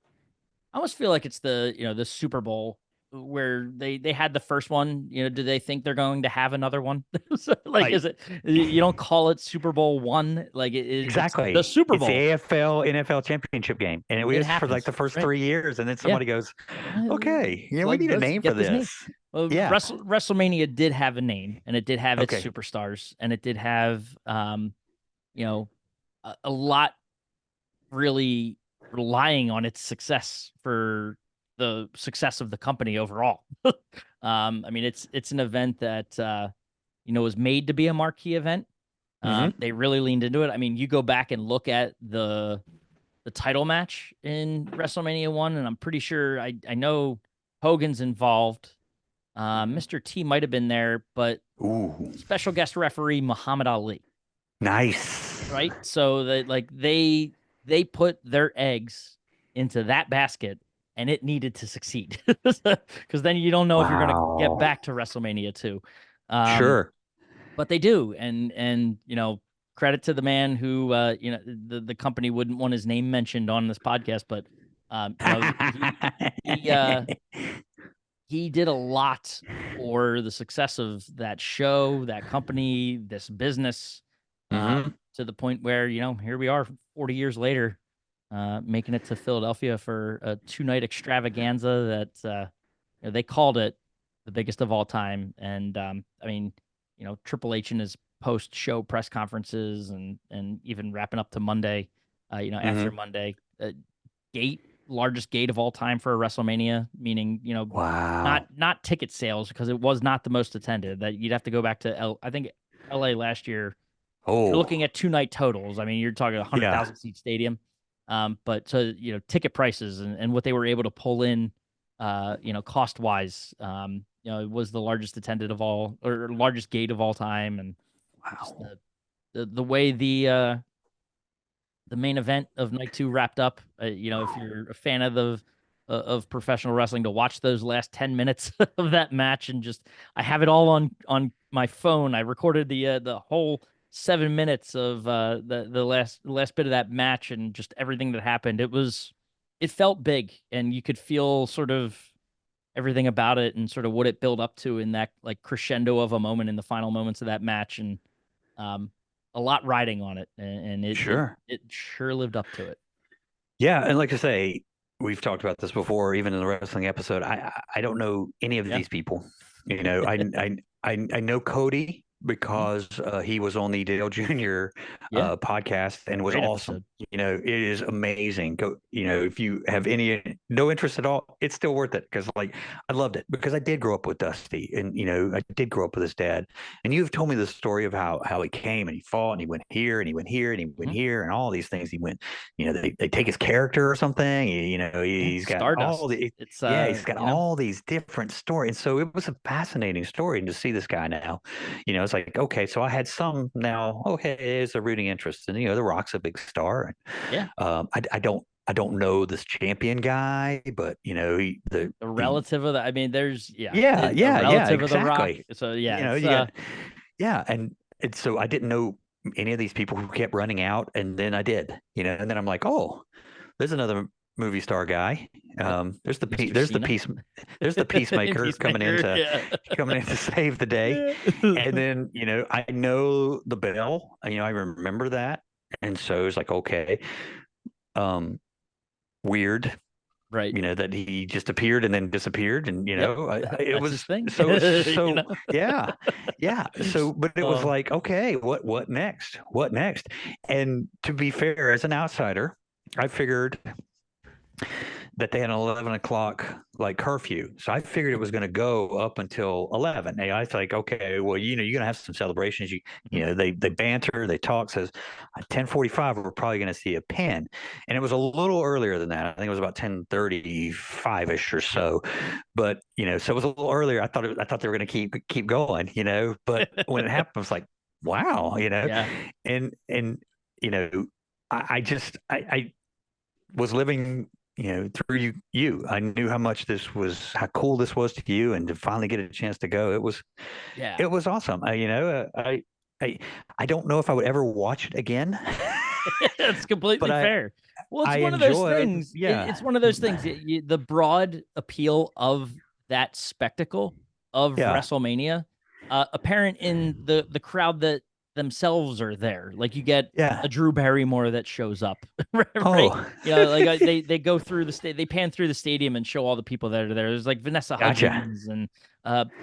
I almost feel like it's the Super Bowl where they had the first one. Do they think they're going to have another one? So, like, I is it you don't call it Super Bowl one? Like it's the Exactly. Super It's the Bowl. AFL NFL championship game. And it It was for like happens, the first right? 3 years. And then Yeah. somebody goes, Uh, okay, we Like, need a let's name for get this name. this. Well, Yeah. WrestleMania did have a name, and it did have its Okay. superstars, and it did have you know, a lot really relying on its success for the success of the company overall. I mean, it's an event that was made to be a marquee event. Hmm. They really leaned into it. I mean, you go back and look at the title match in WrestleMania 1, and I'm pretty sure I know Hogan's involved. Mr. T might have been there, but Ooh, special guest referee Muhammad Ali, nice. right? So they put their eggs into that basket, and it needed to succeed because then you don't know if you're going to get Wow. back to WrestleMania 2. Um, Sure. but they do, and credit to the man who the company wouldn't want his name mentioned on this podcast, but he he did a lot for the success of that show, that company, this business, Hmm. to the point where here we are 40 years later, making it to Philadelphia for a 2-night extravaganza that they called it the biggest of all time. And I mean, Triple H in his post-show press conferences and even wrapping up to Monday, after Hmm. Monday, gate largest gate of all time for a WrestleMania, meaning not Wow. not ticket sales because it was not the most attended. That you'd have to go back to I think LA last year. You're looking Oh, at 2-night totals. I mean, you're talking a hundred yeah. thousand seat stadium. But so ticket prices and what they were able to pull in, cost wise, it was the largest attended of all or largest gate of all time, and just Wow. the way the main event of night 2 wrapped up. If you're a fan of professional wrestling, to watch those last 10 minutes of that match, and just I have it all on my phone. I recorded the whole 7 minutes of the last bit of that match and just everything that happened. It felt big, and you could feel sort of everything about it and sort of what it built up to in that like crescendo of a moment in the final moments of that match. And um, a lot riding on it, and it it Sure. it sure lived up to it. Yeah. And like I say, we've talked about this before, even in the wrestling episode. I don't know any of Yeah. these people. I know Cody. Mhm. because he was on the Dale Jr. Yeah, podcast and was great awesome. episode. It is amazing. Go, if you have any no interest at all, it's still worth it because like I loved it because I did grow up with Dusty and I did grow up with his dad. And you've told me the story of how he came and he fought and he went here and he went here and he went Mhm. here and all these things. He went, they take his character or something. Yeah, He's got all Stardust. the It's yeah, he's got all these different stories. And so it was a fascinating story. And to see this guy now, it's like, okay, so I had some now, okay, there's a rooting interest. And, The Rock's a big star. And yeah, I don't know this champion guy, but, a relative of the. I mean, there's yeah, a yeah, yeah, relative of the Rock. exactly. So yeah, it's You got, yeah. And so I didn't know any of these people who kept running out. And then I did, and then I'm like, oh, there's another movie star guy. yep, There's the Mr. there's the Cena, peace there's the peacemaker Peacemaker. Yeah, coming in to save the day. yeah, And then I know the bell. I remember that, and so it's like okay, um, weird. right. That he just appeared and then disappeared, and Yep, it that's his was thing. so yeah, yeah. So, but it was Oh, like okay, what next? What next? And to be fair, as an outsider, I figured that they had an 11 o'clock like curfew. So I figured it was going to go up until 11. And I was like, okay, well, you're going to have some celebrations. mhm. They banter, they talk, says 10:45, we're probably going to see a pin. And it was a little earlier than that. I think it was about 10:35 ish or so. But, so it was a little earlier. I thought they were going to keep going, but when it happened, I was like, wow, Yeah, and, you know, I was living through I knew how cool this was to you, and to finally get a chance to go, yeah. it was awesome. I I don't know if I would ever watch it again. It's But completely fair. Well, it's I one of those enjoyed, things. yeah, It's one of those things. The broad appeal of that spectacle of yeah, WrestleMania, apparent in the crowd that themselves are there. Like you get yeah. a Drew Barrymore that shows up, right? Oh, Like they go through they pan through the stadium and show all the people that are there. There's like Vanessa gotcha. Hudgens and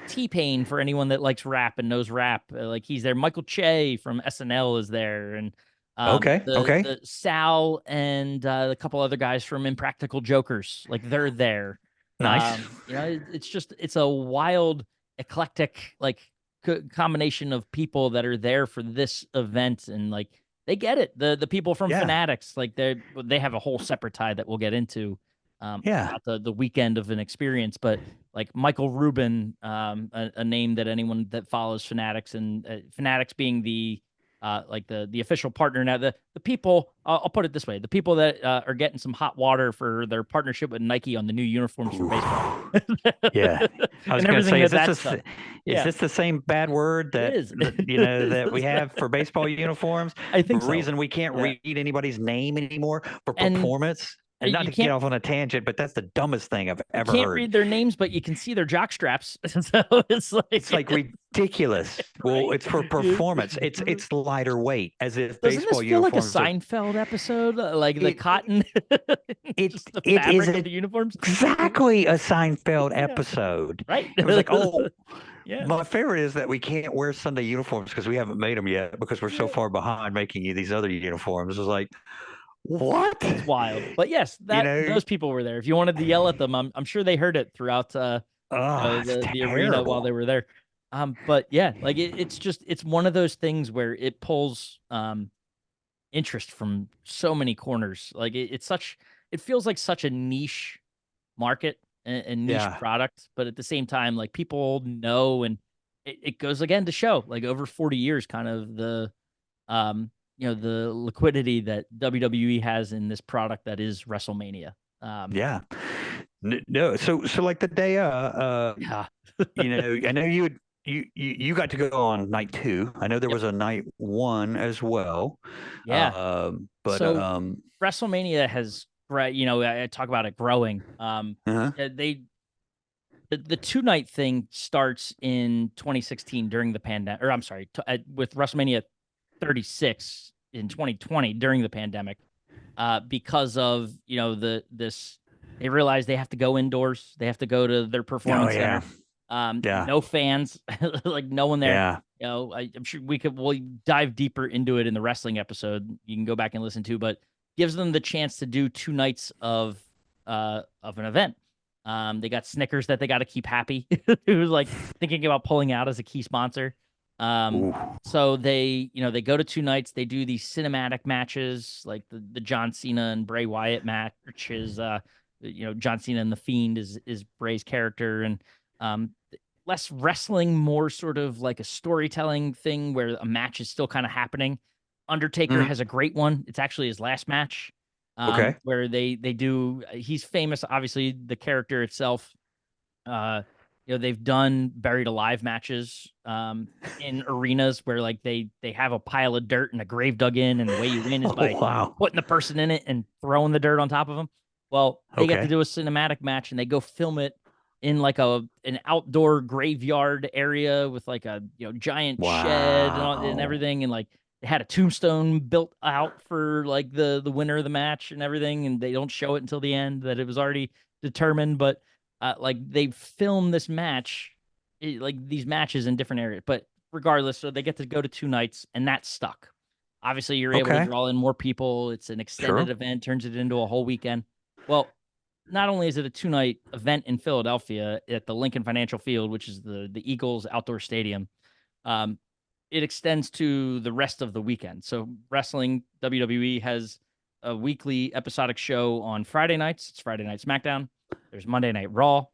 T-Pain for anyone that likes rap and knows rap. Like he's there. Michael Che from SNL is there, and Okay, okay, the Sal and a couple other guys from Impractical Jokers, like they're there. nice. It's just it's a wild, eclectic like combination of people that are there for this event, and like they get it. The people from Yeah, Fanatics, like they have a whole separate tie that we'll get into yeah. about the weekend of an experience, but like Michael Rubin, a name that anyone that follows Fanatics and Fanatics being the like the official partner now. The people, I'll put it this way: the people that are getting some hot water for their partnership with Nike on the new uniforms for Ooh, baseball, yeah. I was and going to everything say, that's done. is Yeah, this the same bad word it that, is. that we have for baseball uniforms? I The think so. reason we can't Yeah, read anybody's name anymore for and performance, and not you to get can't off on a tangent, but that's the dumbest thing I've you ever can't heard. read their names, but you can see their jock straps. So it's It's like like ridiculous. Well, right. it's for performance. It's lighter weight, as if Doesn't this baseball feel like a uniforms are. Seinfeld episode? Like the It cotton, it just the it is fabric of the uniforms. exactly a Seinfeld Yeah, episode. right. It was like, oh, Yeah, my favorite is that we can't wear Sunday uniforms because we haven't made them yet because we're so yeah. far behind making these other uniforms. It's like, what? It's wild. But yes, You that know? those people were there. If you wanted to yell at them, I'm sure they heard it throughout Oh, it's the arena while they terrible. were there. But yeah, like it's just it's one of those things where it pulls interest from so many corners. Like it's such it feels like such a niche market and niche Yeah. product, but at the same time, like people know, and it goes again to show like over 40 years, kind of um the liquidity that WWE has in this product that is WrestleMania. Yeah. No. So like the day, Yeah, I know you got to go on night two. I know there yep, was a night one as well. yeah. But So WrestleMania has right, I talk about it growing. uh-huh. They the two night thing starts in 2016 during the pandemic, or I'm sorry, with WrestleMania 36 in 2020 during the pandemic, because of this they realize they have to go indoors, they have to go to their Oh performance yeah. center, Yeah. no fans, like no one there. Yeah. I'm sure we'll dive deeper into it in the wrestling episode. You can go back and listen to, but gives them the chance to do 2 nights of an event. They got Snickers that they got to keep happy. Who's like thinking about pulling out as a key sponsor. Um, Ooh. so they go to 2 nights. They do these cinematic matches, like the John Cena and Bray Wyatt match, which is John Cena and the Fiend is Bray's character, and um, less wrestling, more sort of like a storytelling thing where a match is still kind of happening. Undertaker Mhm. has a great one. It's actually his last match, Okay. where they do. He's famous, obviously, the character itself. Uh, they've done buried alive matches in arenas where like they have a pile of dirt and a grave dug in, and the way you win is Oh by wow. putting the person in it and throwing the dirt on top of them. Well, they get to Okay. do a cinematic match and they go film it in like an outdoor graveyard area with like a giant shed and Wow. everything, and like they had a tombstone built out for like the winner of the match and everything, and they don't show it until the end that it was already determined, but like they film this match, like these matches in different areas. But regardless, so they get to go to 2 nights, and that stuck. Obviously, you're able to Okay. draw in more people. It's an extended Sure. event, turns it into a whole weekend. Well, not only is it a 2 night event in Philadelphia at the Lincoln Financial Field, which is the Eagles outdoor stadium, um, it extends to the rest of the weekend. So wrestling, WWE has a weekly episodic show on Friday nights. It's Friday Night SmackDown. There's Monday Night Raw,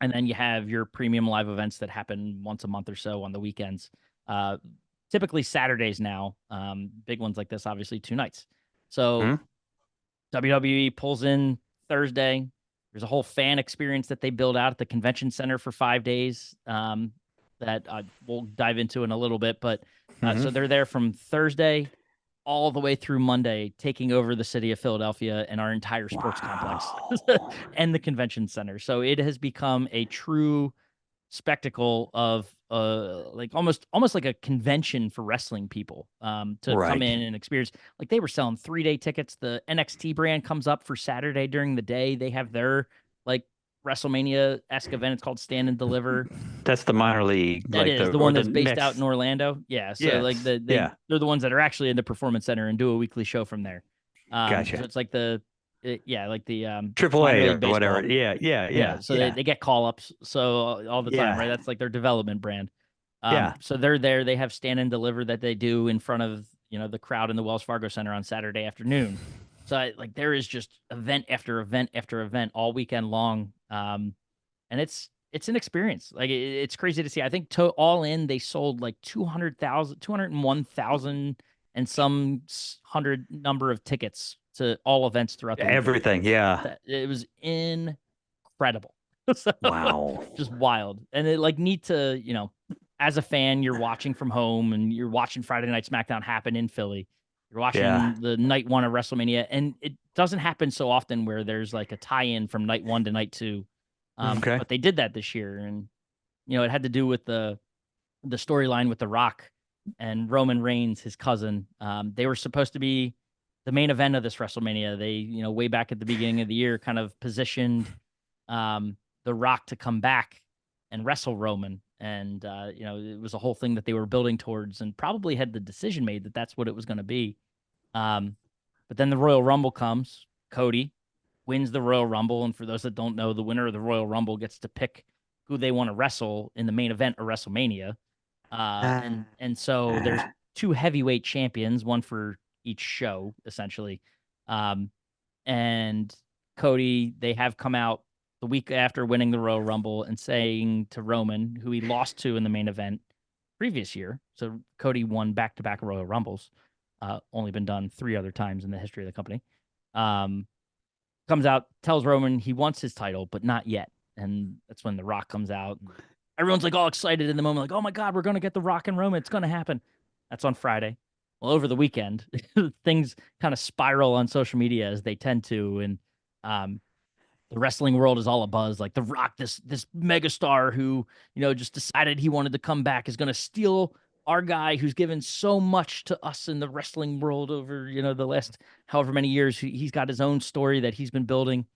and then you have your premium live events that happen once a month or so on the weekends. Uh, Typically Saturdays now. Big ones like this, obviously 2 nights. So Hmm. WWE pulls in Thursday. There's a whole fan experience that they build out at the convention center for 5 days that we'll dive into in a little bit. But Hmm. so they're there from Thursday all the way through Monday, taking over the city of Philadelphia and our entire sports complex Wow. and the convention center. So it has become a true spectacle of like almost like a convention for wrestling people to come Right. in and experience. Like they were selling 3-day tickets. The NXT brand comes up for Saturday during the day. They have their like WrestleMania-esque event. It's called Stand and Deliver. That's the minor league, That like is the the or one the that's based out in next. Orlando. Yeah, so like Yes. Yeah. they're the ones that are actually in the performance center and do a weekly show from there. So Gotcha. it's like yeah, like the Triple minor A league or whatever. baseball. Yeah. Yeah. Yeah, Yeah. so Yeah. they get call ups so all the time, right? Yeah. That's like their development brand. Yeah. So they're there. They have stand and deliver that they do in front of the crowd in the Wells Fargo Center on Saturday afternoon. So like there is just event after event after event all weekend long, and it's an experience. Like it's crazy to see. I think all in they sold like 200,000, 201,000, and some hundred number of tickets to all events throughout the weekend. Everything. Yeah. That it was incredible. So Wow. just wild. And it like neat to, as a fan, you're watching from home and you're watching Friday Night SmackDown happen in Philly. You're Yeah. watching the night one of WrestleMania, and it doesn't happen so often where there's like a tie-in from night one to night two. Okay. But they did that this year, and it had to do with the storyline with The Rock and Roman Reigns, his cousin. They were supposed to be the main event of this WrestleMania. They, way back at the beginning of the year, kind of positioned The Rock to come back and wrestle Roman. And, it was a whole thing that they were building towards and probably had the decision made that that's what it was going to be. Um, but then the Royal Rumble comes. Cody wins the Royal Rumble. And for those that don't know, the winner of the Royal Rumble gets to pick who they want to wrestle in the main event of WrestleMania. And so there's two heavyweight champions, one for each show, essentially. Um, and Cody, they have come out the week after winning the Royal Rumble and saying to Roman, who he lost to in the main event previous year. So Cody won back-to-back Royal Rumbles, only been done 3 other times in the history of the company. Comes out, tells Roman he wants his title, but not yet. And that's when The Rock comes out. Everyone's like all excited in the moment, like, oh my God, we're going to get The Rock and Roman. It's going to happen. That's on Friday. Well, over the weekend, things kind of spiral on social media as they tend to. And um, the wrestling world is all a buzz. Like The Rock, this megastar who, just decided he wanted to come back is going to steal our guy who's given so much to us in the wrestling world over, the last however many years. He's got his own story that he's been building.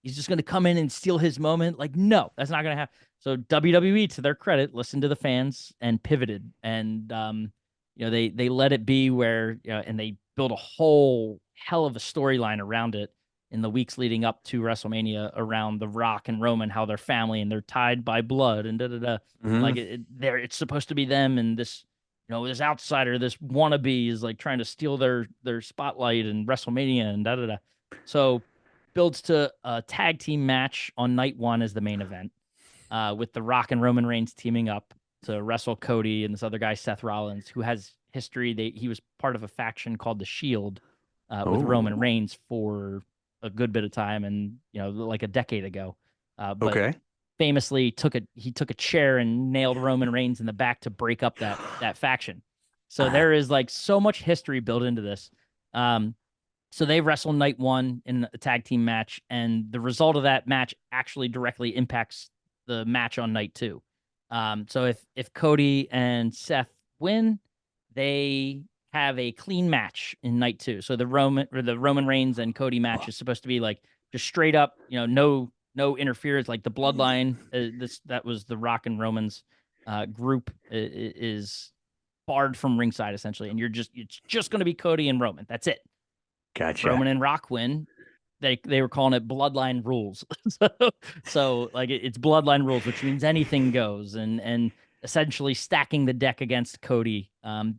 He's just going to come in and steal his moment. Like, no, that's not going to happen. So WWE, to their credit, listened to the fans and pivoted, and they let it be where and they built a whole hell of a storyline around it in the weeks leading up to WrestleMania around The Rock and Roman, how they're family and they're tied by blood and da da da. Mm-hmm. Like it's supposed to be them, and this this outsider, this wannabe is like trying to steal their spotlight in WrestleMania and da da da. So builds to a tag team match on night one as the main event, with The Rock and Roman Reigns teaming up to wrestle Cody and this other guy, Seth Rollins, who has history. He was part of a faction called the Shield with Roman Reigns for a good bit of time, and like a decade ago. But Okay. famously he took a chair and nailed Roman Reigns in the back to break up that faction. So there is like so much history built into this. So they wrestle night one in a tag team match, and the result of that match actually directly impacts the match on night two. So if Cody and Seth win, they have a clean match in night two. So the Roman Reigns and Cody match is supposed to be like just straight up, no interference. Like the Bloodline, that was the Rock and Roman's group is barred from ringside essentially, and it's just going to be Cody and Roman. That's it. Gotcha. Roman and Rock win. They were calling it Bloodline Rules. so like it's Bloodline Rules, which means anything goes, and essentially stacking the deck against Cody,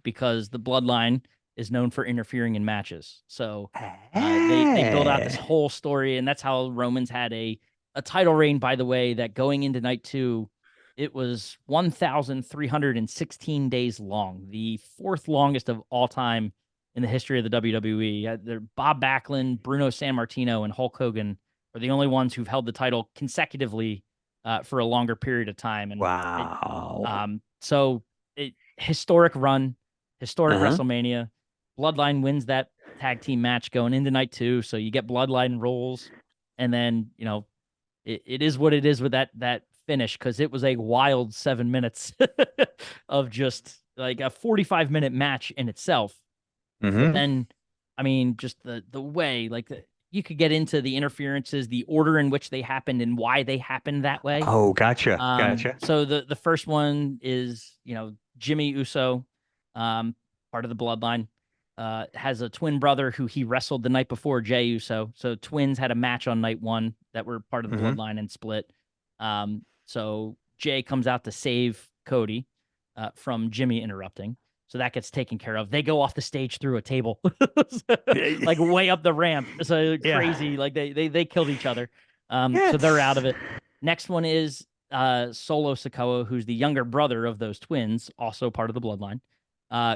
because the Bloodline is known for interfering in matches. So they build out this whole story, and that's how Roman's had a title reign. By the way, that going into night two, it was 1,316 days long, the fourth longest of all time in the history of the WWE. Bob Backlund, Bruno Sammartino, and Hulk Hogan are the only ones who've held the title consecutively for a longer period of time. And wow. So historic run, historic WrestleMania. Bloodline wins that tag team match going into night two. So you get Bloodline Rules, and then it is what it is with that finish, because it was a wild 7 minutes of just like a 45-minute match in itself. But then, I mean, just the way, like you could get into the interferences, the order in which they happened, and why they happened that way. Oh, gotcha. So the first one is, Jimmy Uso, part of the Bloodline, has a twin brother who he wrestled the night before, Jey Uso. So twins had a match on night one that were part of the Bloodline and split. So Jey comes out to save Cody from Jimmy interrupting. So that gets taken care of. They go off the stage through a table, like way up the ramp. So crazy. Like they killed each other. So they're out of it. Next one is Solo Sikoa, who's the younger brother of those twins, also part of the Bloodline,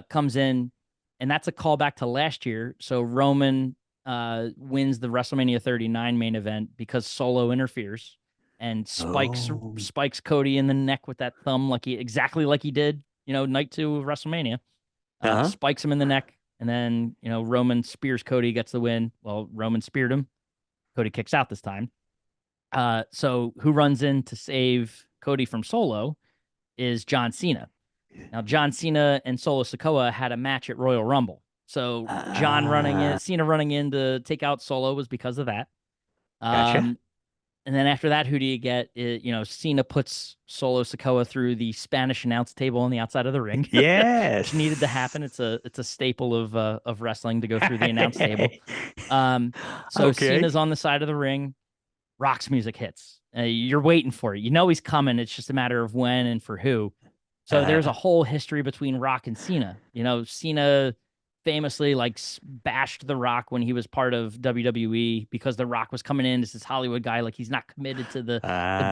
comes in, and that's a callback to last year. So Roman wins the WrestleMania 39 main event because Solo interferes and spikes Cody in the neck with that thumb, exactly like he did night two of WrestleMania. Spikes him in the neck, and then Roman spears Cody, gets the win. Well, Roman speared him. Cody kicks out this time. So who runs in to save Cody from Solo is John Cena. Now John Cena and Solo Sikoa had a match at Royal Rumble. So Cena running in to take out Solo was because of that. Gotcha. And then after that, who do you get? Cena puts Solo Sikoa through the Spanish announce table on the outside of the ring. Yes. Which needed to happen. It's a staple of wrestling to go through the announce table. So Cena's on the side of the ring. Rock's music hits. You're waiting for it. He's coming. It's just a matter of when and for who. So there's a whole history between Rock and Cena. Cena famously bashed The Rock when he was part of WWE because The Rock was coming in as this Hollywood guy, like he's not committed to the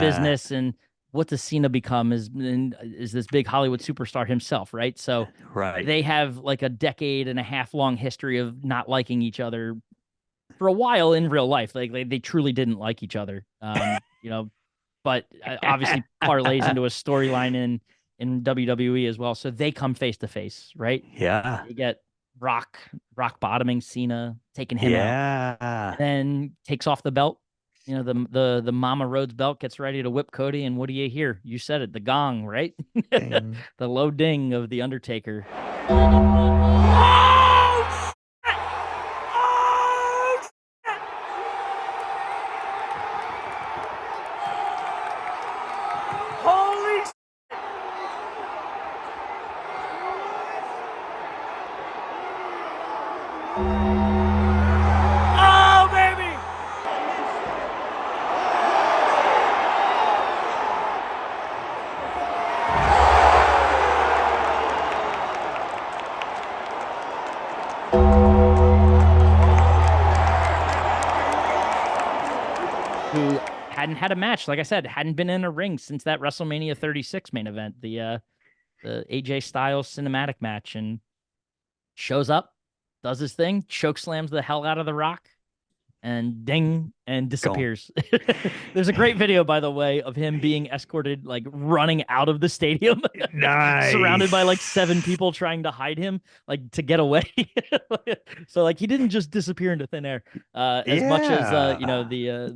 business. And what does Cena become is this big Hollywood superstar himself, right? So they have like a decade and a half long history of not liking each other for a while in real life. Like they truly didn't like each other, but obviously parlays into a storyline in WWE as well. So they come face to face, right? Yeah. You get Rock bottoming Cena, taking him out, and then takes off the belt. The Mama Rhodes belt, gets ready to whip Cody, and what do you hear? You said it, the gong, right? The low ding of the Undertaker. had a match. Like I said, hadn't been in a ring since that WrestleMania 36 main event, the AJ Styles cinematic match, and shows up, does his thing, choke slams the hell out of The Rock, and ding, and Gone. disappears. There's a great video, by the way, of him being escorted, like running out of the stadium, surrounded by like 7 people trying to hide him, like to get away. So like he didn't just disappear into thin air. As much as you know, Yeah.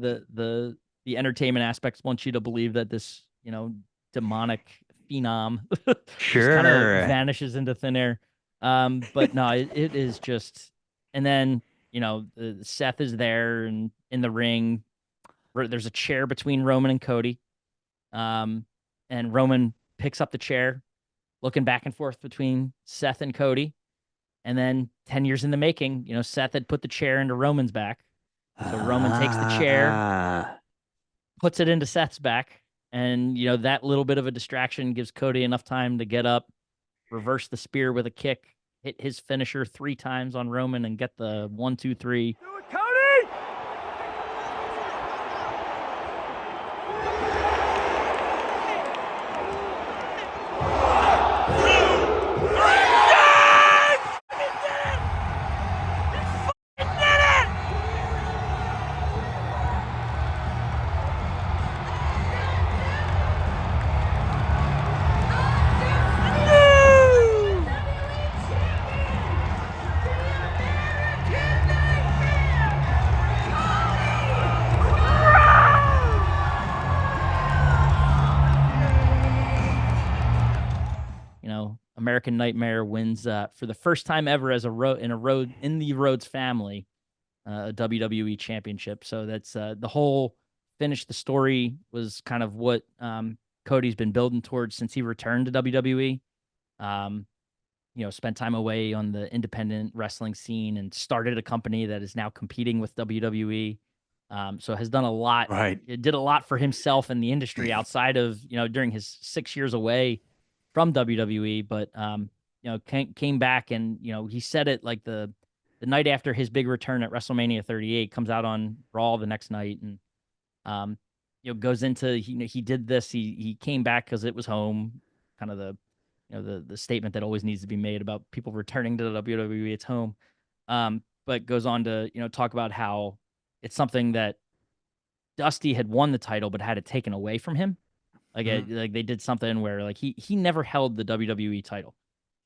the entertainment aspects want you to believe that this, you know, demonic phenom just kind of Sure. vanishes into thin air. But no, it is just, and then, you know, Seth is there and in the ring. There's a chair between Roman and Cody. And Roman picks up the chair, looking back and forth between Seth and Cody. And then 10 years in the making, you know, Seth had put the chair into Roman's back. So Roman takes the chair, Ah. puts it into Seth's back. And, you know, that little bit of a distraction gives Cody enough time to get up, reverse the spear with a kick, hit his finisher 3 times on Roman, and get the 1, 2, 3. Do it, Cody! You know, American Nightmare wins for the first time ever as in the Rhodes family, a WWE championship. So that's the whole finish. The story was kind of what Cody's been building towards since he returned to WWE. Um, you know, spent time away on the independent wrestling scene and started a company that is now competing with WWE. So has done a lot. Right. It did a lot for himself and the industry outside of, you know, during his 6 years away from WWE. But you know, came back, and, you know, he said it like the night after his big return at WrestleMania 38, comes out on Raw the next night, and you know, goes into, he did this. He came back because it was home. Kind of the, you know, the statement that always needs to be made about people returning to the WWE, it's home. But goes on to, you know, talk about how it's something that Dusty had won the title but had it taken away from him. Like like they did something where like he never held the WWE title.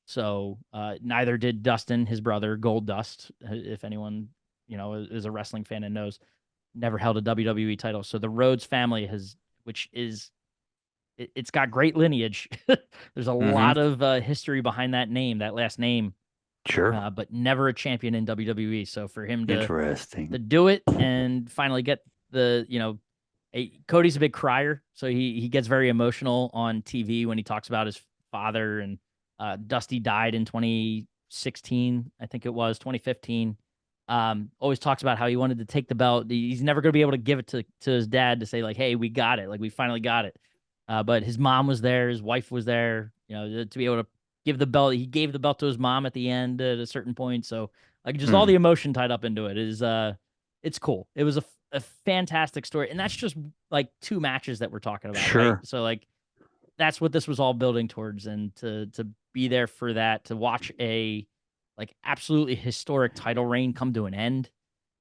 So neither did Dustin, his brother, Gold Dust. If anyone, you know, is a wrestling fan and knows, never held a WWE title. So the Rhodes family has, which is, it's got great lineage. There's a Mm-hmm. lot of history behind that name, that last name, Sure. but never a champion in WWE. So for him to Interesting. do it and finally get the, you know, Cody's a big crier, so he gets very emotional on TV when he talks about his father. And Dusty died in 2016, I think it was 2015. Always talks about how he wanted to take the belt. He's never going to be able to give it to his dad to say like, "Hey, we got it. Like we finally got it." But his mom was there, his wife was there, you know, to be able to give the belt. He gave the belt to his mom at the end at a certain point. So like just all the emotion tied up into it is it's cool. It was a fantastic story. And that's just like 2 matches that we're talking about, Sure. right? So like that's what this was all building towards. And to be there for that, to watch a like absolutely historic title reign come to an end.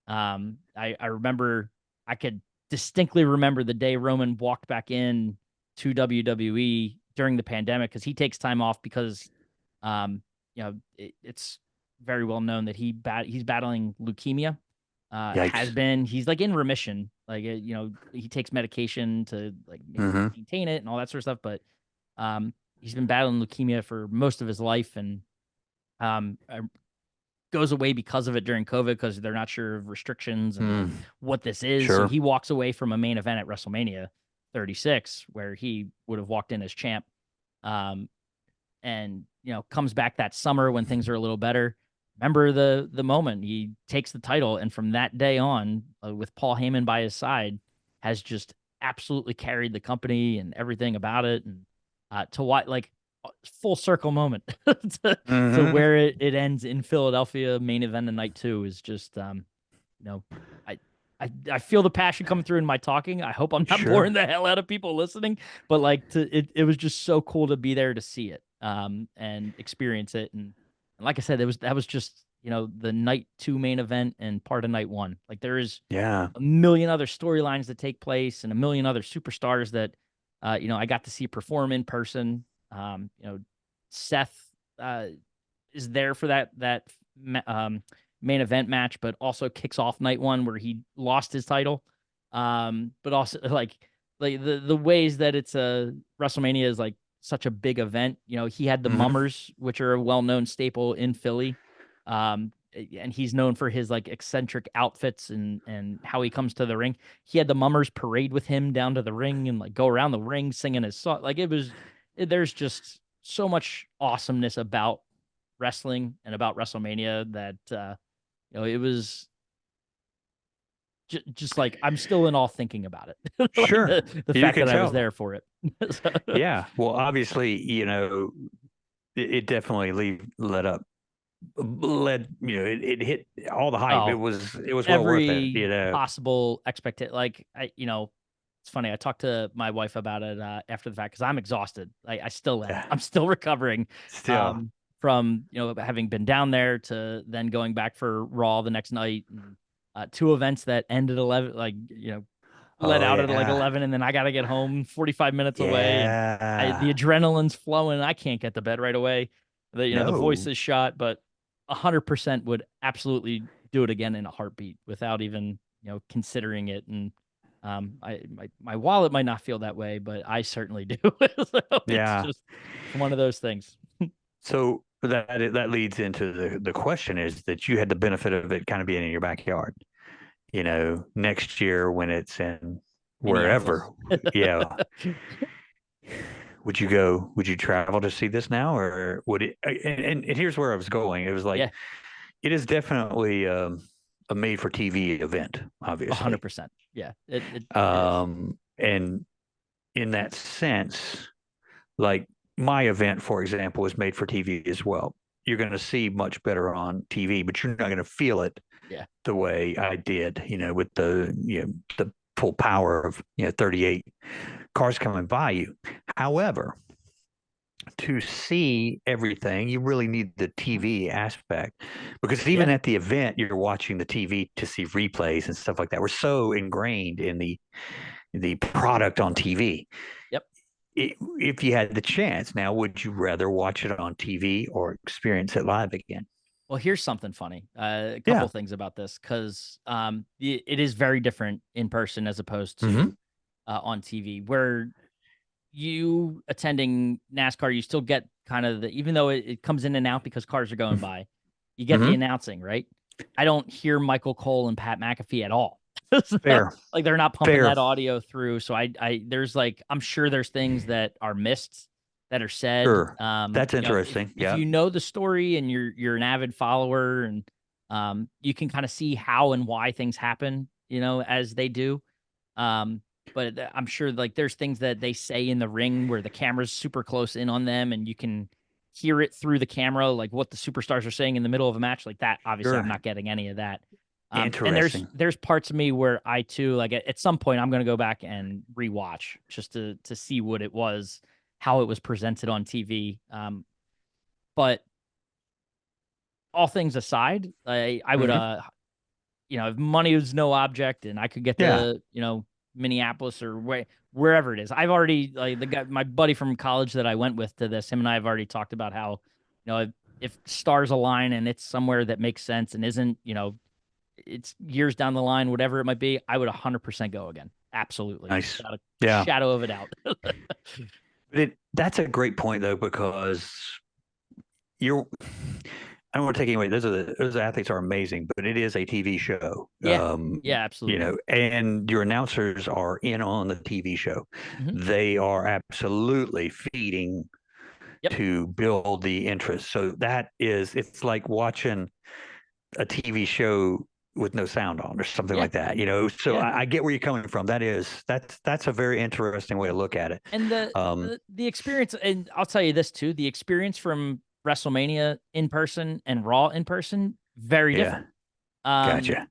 I remember, I could distinctly remember the day Roman walked back in to WWE during the pandemic, because he takes time off because you know, it's very well known that he's battling leukemia. Has Yikes. been, he's like in remission, like you know, he takes medication to like maintain it and all that sort of stuff, but he's been battling leukemia for most of his life. And goes away because of it during COVID, because they're not sure of restrictions and like what this is. So Sure. he walks away from a main event at WrestleMania 36, where he would have walked in as champ. And, you know, comes back that summer when things are a little better. Remember the moment he takes the title, and from that day on, with Paul Heyman by his side, has just absolutely carried the company and everything about it. And to what, like, full circle moment to where it ends in Philadelphia, main event of night 2 is just you know, I feel the passion coming through in my talking. I hope I'm not Sure. boring the hell out of people listening, but like it was just so cool to be there to see it, and experience it. And like I said, that was just, the night 2 main event and part of night 1. Like there is Yeah. a million other storylines that take place and a million other superstars that, I got to see perform in person. Seth, uh, is there for that main event match, but also kicks off night 1 where he lost his title. But also like the ways that it's a WrestleMania is like such a big event. He had the Hmm. mummers, which are a well-known staple in Philly. And he's known for his like eccentric outfits and how he comes to the ring. He had the mummers parade with him down to the ring and like go around the ring singing his song. Like there's just so much awesomeness about wrestling and about WrestleMania that it was just like I'm still in awe thinking about it. Like Sure. the You fact can that I was tell. there for it. So, Yeah. Well, obviously, it definitely led up, it hit all the hype. It oh, was well worth it, every possible expectation. Like it's funny. I talked to my wife about it after the fact because I'm exhausted. I still am. Yeah. I'm still recovering Still. from having been down there to then going back for Raw the next night. And, 2 events that ended 11, like let Oh out at like yeah. 11, and then I got to get home 45 minutes away, and the Yeah. adrenaline's flowing. I can't get to bed right away. The voice No. is shot, but 100% would absolutely do it again in a heartbeat without even considering it. And my wallet might not feel that way, but I certainly do. So Yeah. it's one of those things. So that leads into the question is that you had the benefit of it kind of being in your backyard. Next year when it's in Minneapolis. wherever, yeah, would you go? Would you travel to see this now, or would it? And here's where I was going. It was like Yeah, it is definitely a made-for-TV event, obviously. 100%. Yeah, it is. And in that sense, like my event, for example, is made for TV as well. You're going to see much better on TV, but you're not going to feel it Yeah, the way I did, with the full power of 38 cars coming by you. However, to see everything, you really need the TV aspect because even yeah, at the event, you're watching the TV to see replays and stuff like that. We're so ingrained in the product on TV. yep. If you had the chance, now would you rather watch it on TV or experience it live again? Well, here's something funny. A couple Yeah. of things about this because it is very different in person as opposed Hmm. to on TV. Where you attending NASCAR, you still get kind of even though it comes in and out because cars are going by, you get the Hmm. announcing, right? I don't hear Michael Cole and Pat McAfee at all. Fair. Like they're not pumping Fair. that audio through. So there's like, I'm sure there's things that are missed that are said. Sure. That's interesting. If Yeah. you know the story and you're an avid follower and you can kind of see how and why things happen, as they do. Um, but I'm sure like there's things that they say in the ring where the camera's super close in on them and you can hear it through the camera, like what the superstars are saying in the middle of a match like that. Obviously, I'm Sure. not getting any of that. And Interesting. there's parts of me where I too like at some point I'm going to go back and rewatch just to see what it was, how it was presented on TV. But all things aside, I would Hmm. if money was no object and I could get Yeah. to, Minneapolis or wherever it is. I've already like the guy, my buddy from college that I went with to this, him and I have already talked about how, if stars align and it's somewhere that makes sense and isn't, it's years down the line, whatever it might be, I would 100% go again. Absolutely. Nice. Without a Yeah. shadow of a doubt. That's a great point though, because you're I don't want to take away. Those athletes are amazing, but it is a TV show. Yeah. Yeah, absolutely. And your announcers are in on the TV show. Hmm. They are absolutely feeding Yep. to build the interest. So it's like watching a TV show with no sound on or something Yeah. like that. So Yeah. I get where you're coming from. That's a very interesting way to look at it. And Um, the experience, and I'll tell you this too, the experience from WrestleMania in person and Raw in person, very yeah. different. Gotcha.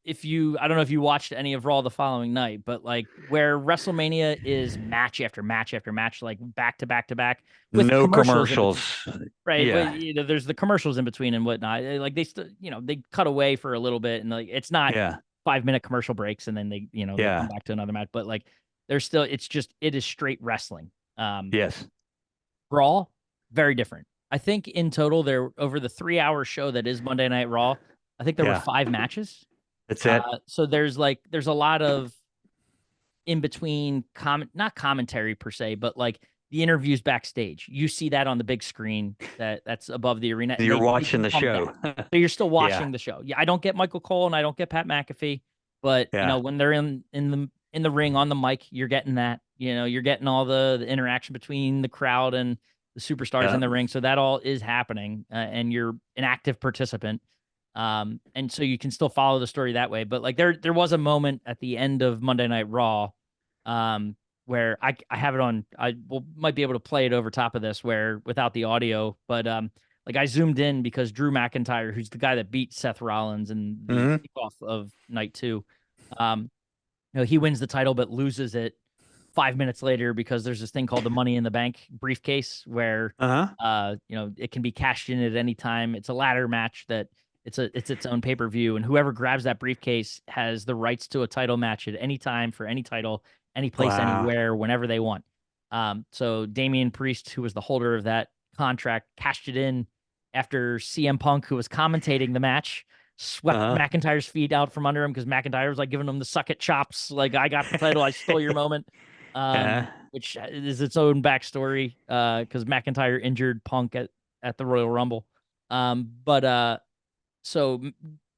If you, I don't know if you watched any of Raw the following night, but like where WrestleMania is match after match after match, like back to back to back with No commercials in between, commercials. right? Well, Yeah. you know, there's the commercials in between and whatnot. Like they still, you know, they cut away for a little bit, and like it's not Yeah. 5 minute commercial breaks and then they, you know, they come Yeah. back to another match, but like there's still, it's just, it is straight wrestling. Yes. Raw, very different. I think in total there, over the 3 hour show that is Monday Night Raw, I think there were Yeah. 5 matches. That's it. So there's a lot of in between comment, not commentary per se, but like the interviews backstage. You see that on the big screen that's above the arena, and You're they watching do the pump that. show. So you're still Yeah. watching the show. Yeah, I don't get Michael Cole and I don't get Pat McAfee, but you know Yeah. when they're in the ring on the mic, you're getting that. You know, you're getting all the interaction between the crowd and the superstars in Yeah. the ring. So that all is happening, and you're an active participant. And so you can still follow the story that way. But like there was a moment at the end of Monday Night Raw, where I have it on, I will might be able to play it over top of this where without the audio, but like I zoomed in because Drew McIntyre, who's the guy that beat Seth Rollins in the Hmm. kickoff of night two, um, you know, he wins the title but loses it 5 minutes later because there's this thing called the Money in the Bank briefcase where Uh-huh. you know, it can be cashed in at any time. It's a ladder match that it's its own pay-per-view, and whoever grabs that briefcase has the rights to a title match at any time for any title, any place, Wow. anywhere, whenever they want. So Damian Priest, who was the holder of that contract, cashed it in after CM Punk, who was commentating the match, swept Uh-huh. McIntyre's feet out from under him because McIntyre was like giving him the suck it chops, like I got the title, I stole your moment. Uh-huh. Which is its own backstory, because McIntyre injured Punk at the Royal Rumble. But so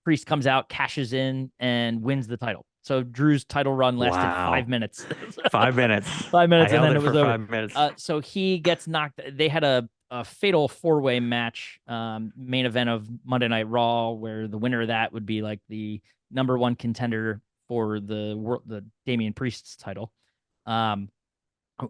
Priest comes out, cashes in, and wins the title. So Drew's title run lasted Wow. 5 minutes. 5 minutes. 5 minutes, I and held then it it was for over. 5 minutes. So he gets knocked. They had a fatal four-way match, main event of Monday Night Raw, where the winner of that would be like the number one contender for the Damian Priest's title. Um,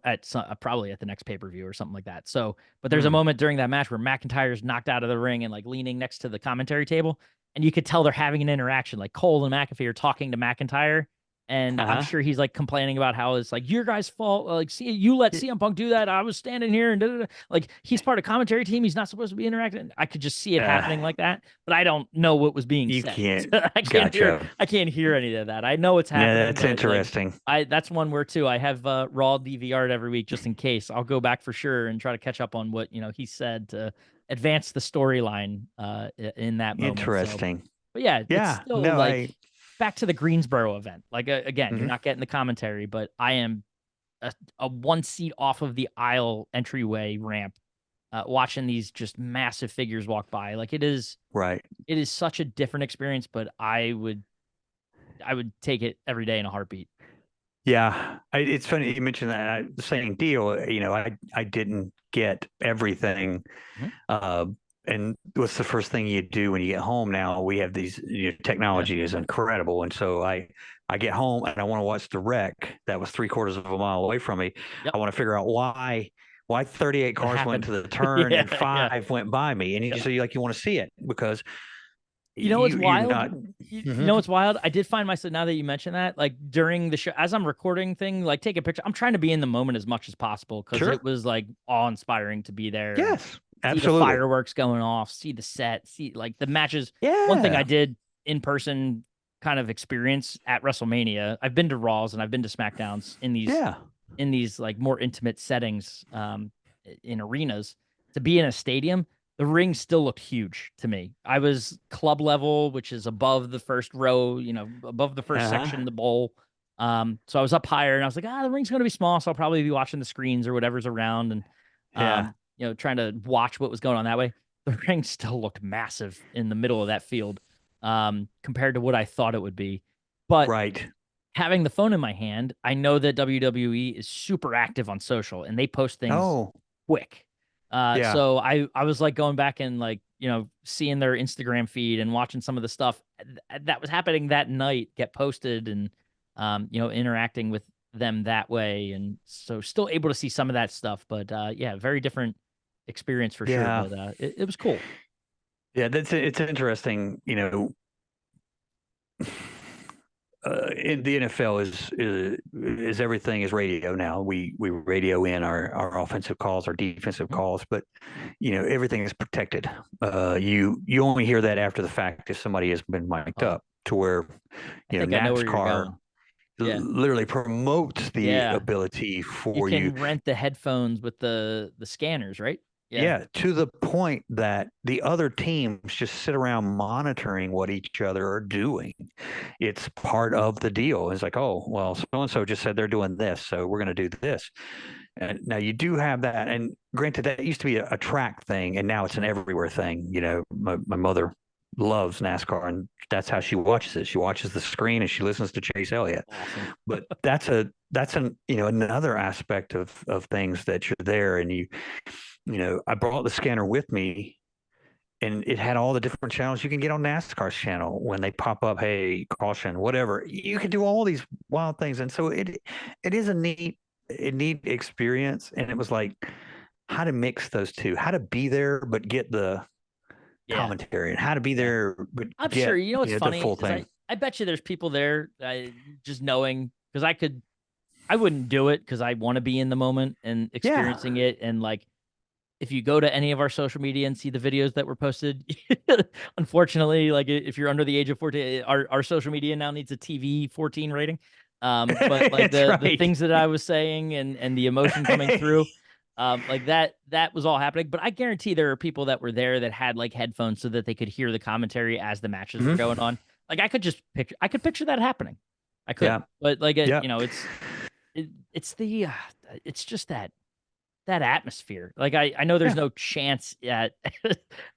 at some, probably at the next pay-per-view or something like that. So, but there's a Hmm. moment during that match where McIntyre's knocked out of the ring and like leaning next to the commentary table, and you could tell they're having an interaction. Like Cole and McAfee are talking to McIntyre, and I'm Uh-huh. sure he's like complaining about how it's like your guys' fault. Like, see, you let CM Punk do that. I was standing here and da-da-da. Like he's part of commentary team. He's not supposed to be interacting. I could just see it Uh, happening like that, but I don't know what was being you said. can't. I can't hear. Gotcha. I can't hear any of that. I know it's Yeah, happening, that's but like interesting. that's one where too I have Raw DVR'd every week just in case. I'll go back for sure and try to catch up on what, you know, he said to advance the storyline in that moment. So, Interesting. but yeah, it's Yeah. still No, like I. back to the Greensboro event. Like again, you're Mhm. not getting the commentary, but I am a one seat off of the aisle entryway ramp, watching these just massive figures walk by. Like Right. it is such a different experience, but I would take it every day in a heartbeat. Yeah, it's funny you mentioned that. The same deal. I didn't get everything. Mhm. Uh, and what's the first thing you do when you get home? Now we have these. Yeah. Technology is incredible, and so I get home and I want to watch the wreck that was three-quarters of a mile away from me. Yep. I want to figure out why 38 What cars went happened? to the turn Yeah, and yeah. five went by me, and Yep. so you want to see it because You know what's you're wild? not. You know Mhm. what's wild? I did find myself, now that you mention that, like during the show, as I'm recording thing, like take a picture. I'm trying to be in the moment as much as possible because it Sure. was like awe-inspiring to be there and Yes. see the Absolutely. fireworks going off, see the set, see like the matches. One thing I Yeah. did in person kind of experience at WrestleMania. I've been to Raws and I've been to SmackDowns Yeah. in these like more intimate settings, in arenas. To be in a stadium, the ring still looked huge to me. I was club level, which is above the first row, you know, above the first Uh-huh. section, the bowl. So I was up higher and I was like, the ring's going to be small. So I'll probably be watching the screens or whatever's around and, Yeah. you know, trying to watch what was going on that way. The ring still looked massive in the middle of that field, compared to what I thought it would be. But Right. having the phone in my hand, I know that WWE is super active on social and they post things Oh, quick. yeah. So I was like going back and like, you know, seeing their Instagram feed and watching some of the stuff that was happening that night get posted and, you know, interacting with them that way. And so still able to see some of that stuff, but, yeah, very different experience for sure. Yeah. But, it was cool. Yeah, it's interesting, in the NFL is everything is radio now. We radio in our offensive calls, our defensive Mhm. calls, but everything is protected. You only hear that after the fact if somebody has been mic'd Oh, up to where I think I know where you're NASCAR going. Yeah. literally promotes the Yeah. ability You for you. can rent the headphones with the scanners, right? Yeah. Yeah, to the point that the other teams just sit around monitoring what each other are doing. It's part of the deal. It's like, oh, well, so and so just said they're doing this, so we're going to do this. And now you do have that. And granted, that used to be a track thing, and now it's an everywhere thing. My mother loves NASCAR, and that's how she watches it. She watches the screen and she listens to Chase Elliott. Awesome. But that's another aspect of things that you're there, and I brought the scanner with me, and it had all the different channels you can get on NASCAR's channel when they pop up, hey, caution, whatever. You can do all these wild things, and so it is a neat experience. And it was like how to mix those two, how to be there but get the Yeah. commentary, and how to be Yeah. there but I'm sure. get You know what's the funny full is thing. I bet you there's people there just knowing because I wouldn't do it because I want to be in the moment and Yeah. experiencing it. And like, if you go to any of our social media and see the videos that were posted, unfortunately, like if you're under the age of 14, our social media now needs a TV 14 rating. But like That's the right. things that I was saying and the emotion coming through, like that was all happening. But I guarantee there are people that were there that had like headphones so that they could hear the commentary as the matches were Mhm. going on. Like I could picture that happening. I could, Yeah. but like Yeah. it's it's just that atmosphere. Like I know there's Yeah. no chance at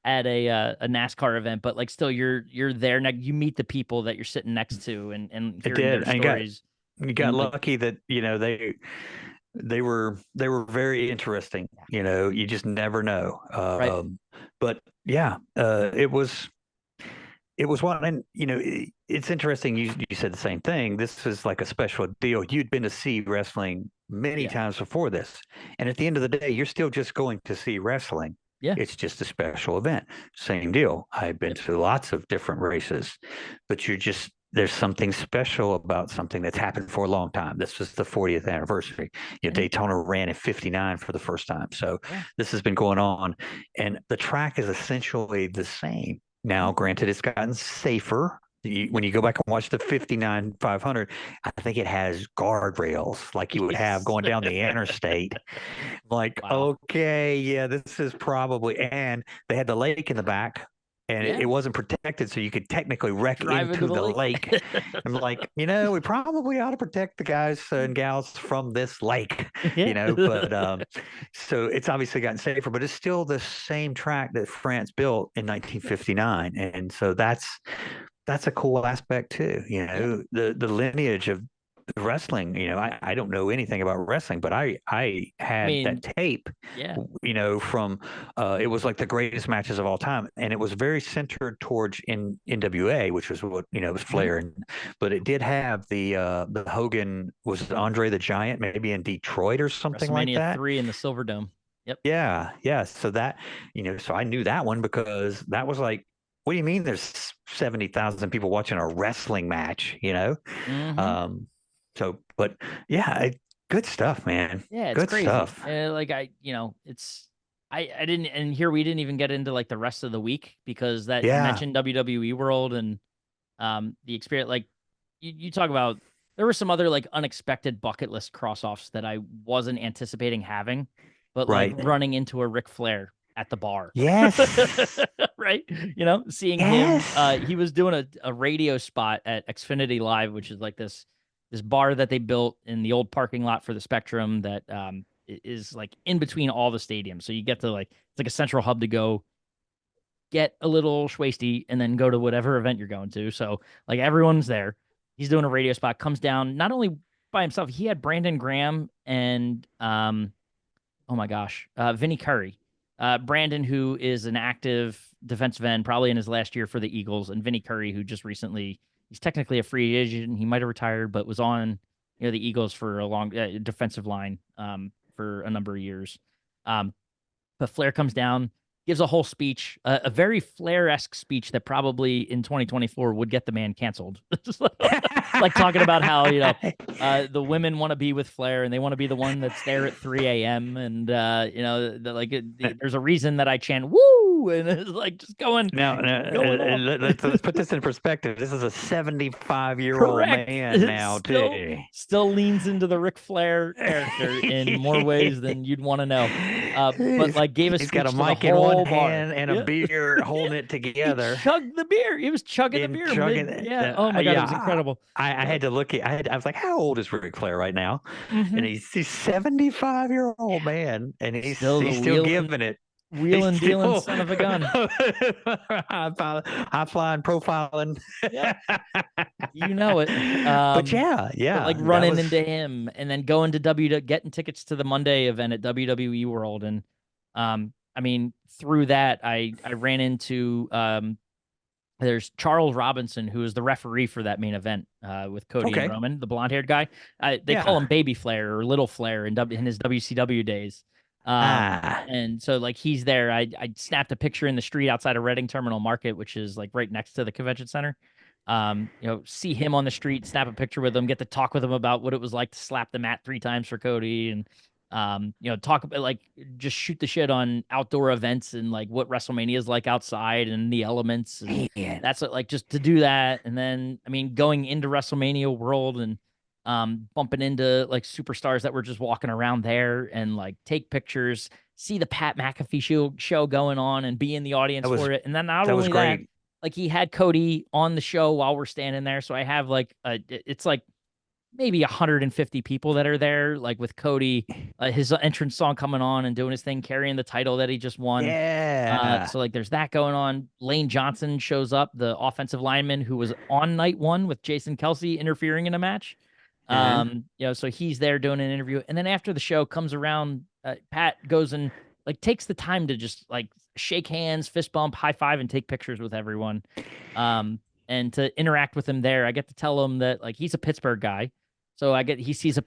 at a NASCAR event, but like still you're there and you meet the people that you're sitting next to and It hearing did. their And stories you got and like lucky that they were very interesting. yeah, You just never know. right. But yeah, it was one. And it's interesting. You said the same thing. This is like a special deal. You'd been to see wrestling many Yeah. times before this, and at the end of the day, you're still just going to see wrestling. Yeah. It's just a special event. Same deal. I've been Yep. to lots of different races, but there's something special about something that's happened for a long time. This was the 40th anniversary. Mhm. Daytona ran in '59 for the first time. So Yeah. this has been going on, and the track is essentially the same. Now, Mhm. granted, it's gotten safer. When Yep. you go back and watch the '59 500, I think it has guardrails like you would have Yes. going down the interstate. Like, Wow. okay, yeah, this is probably, and they had the lake in the back, and it Yeah. wasn't protected, so you could technically wreck Drive into into the the lake. lake. I'm like, we probably ought to protect the guys and gals from this lake, Yeah. but so it's obviously gotten safer, but it's still the same track that France built in Yeah. 1959. And so that's a cool aspect too, Yeah. the lineage of wrestling. I don't know anything about wrestling, but I I had that mean, tape, yeah. from it was like the greatest matches of all time, and it was very centered towards in NWA, which was what was Mhm. Flair, and but it did have the Hogan, was it Andre the Giant, maybe in Detroit or something like WrestleMania that. 3 in the Silver Dome. Yep. Yeah, yeah. So so I knew that one because that was like, what do you mean there's 70,000 people watching a wrestling match, Mhm. Um, so, but yeah, good stuff, man. Yeah, it's Good crazy. stuff. Like it's I didn't and here we didn't even get into like the rest of the week because that you Yeah, mentioned WWE World and the experience like you talk about there were some other like unexpected bucket list cross-offs that I wasn't anticipating having, but like right. running into a Ric Flair at the bar. Yes. Right? Seeing him Yes. he was doing a radio spot at Xfinity Live, which is like this bar that they built in the old parking lot for the Spectrum that is like in between all the stadiums. So you get to like it's like a central hub to go get a little schwasty and then go to whatever event you're going to. So like everyone's there. He's doing a radio spot, comes down not only by himself, he had Brandon Graham and oh my gosh, Vinny Curry. Brandon, who is an active defensive end, probably in his last year for the Eagles, and Vinny Curry, who just recently he's technically a free agent. He might have retired, but was on the Eagles for a long defensive line for a number of years. But Flair comes down. gives a whole speech, a very Flair-esque speech that probably in 2024 would get the man canceled. Like talking about how, the women want to be with Flair and they want to be the one that's there at 3 a.m. And, there's a reason that I chant woo. And it's like just going off. Let's put this in perspective. This is a 75-year-old Correct. man now, too. Still leans into the Ric Flair character in more ways than you'd want to know. But like gave a he's speech got a to the mic in one whole bar. hand and a beer holding it together. He chugged the beer. He was chugging the beer. Oh my God, it was incredible. I had to look at. I was like, how old is Ric Flair right now? Mhm. And he's 75-year-old man, and he's Still giving it. Wheeling, dealing son of a gun. High flying, profiling. Yeah. You know it. But yeah. But like running into him and then going to getting tickets to the Monday event at WWE World. And I mean, through that, I ran into there's Charles Robinson, who is the referee for that main event with Cody and Roman, the blonde-haired guy. They call him Baby Flair or Little Flair in his WCW days. And so like he's there. I snapped a picture in the street outside of Reading Terminal Market, which is like right next to the convention center. See him on the street, snap a picture with him, get to talk with him about what it was like to slap the mat 3 times for Cody, and talk about like just shoot the shit on outdoor events and like what WrestleMania is like outside and the elements. And that's what, like, just to do that. And then, I mean, going into WrestleMania World and bumping into like superstars that were just walking around there and like take pictures, see the Pat McAfee show going on and be in the audience for it. And then not only that, like he had Cody on the show while we're standing there. So I have like, it's like maybe 150 people that are there, like with Cody, his entrance song coming on and doing his thing, carrying the title that he just won. Yeah. So like there's that going on. Lane Johnson shows up, the offensive lineman who was on night 1 with Jason Kelsey interfering in a match. So he's there doing an interview, and then after the show comes around, Pat goes and like takes the time to just like shake hands, fist bump, high five, and take pictures with everyone, and to interact with him there. I get to tell him that like he's a Pittsburgh guy, so he sees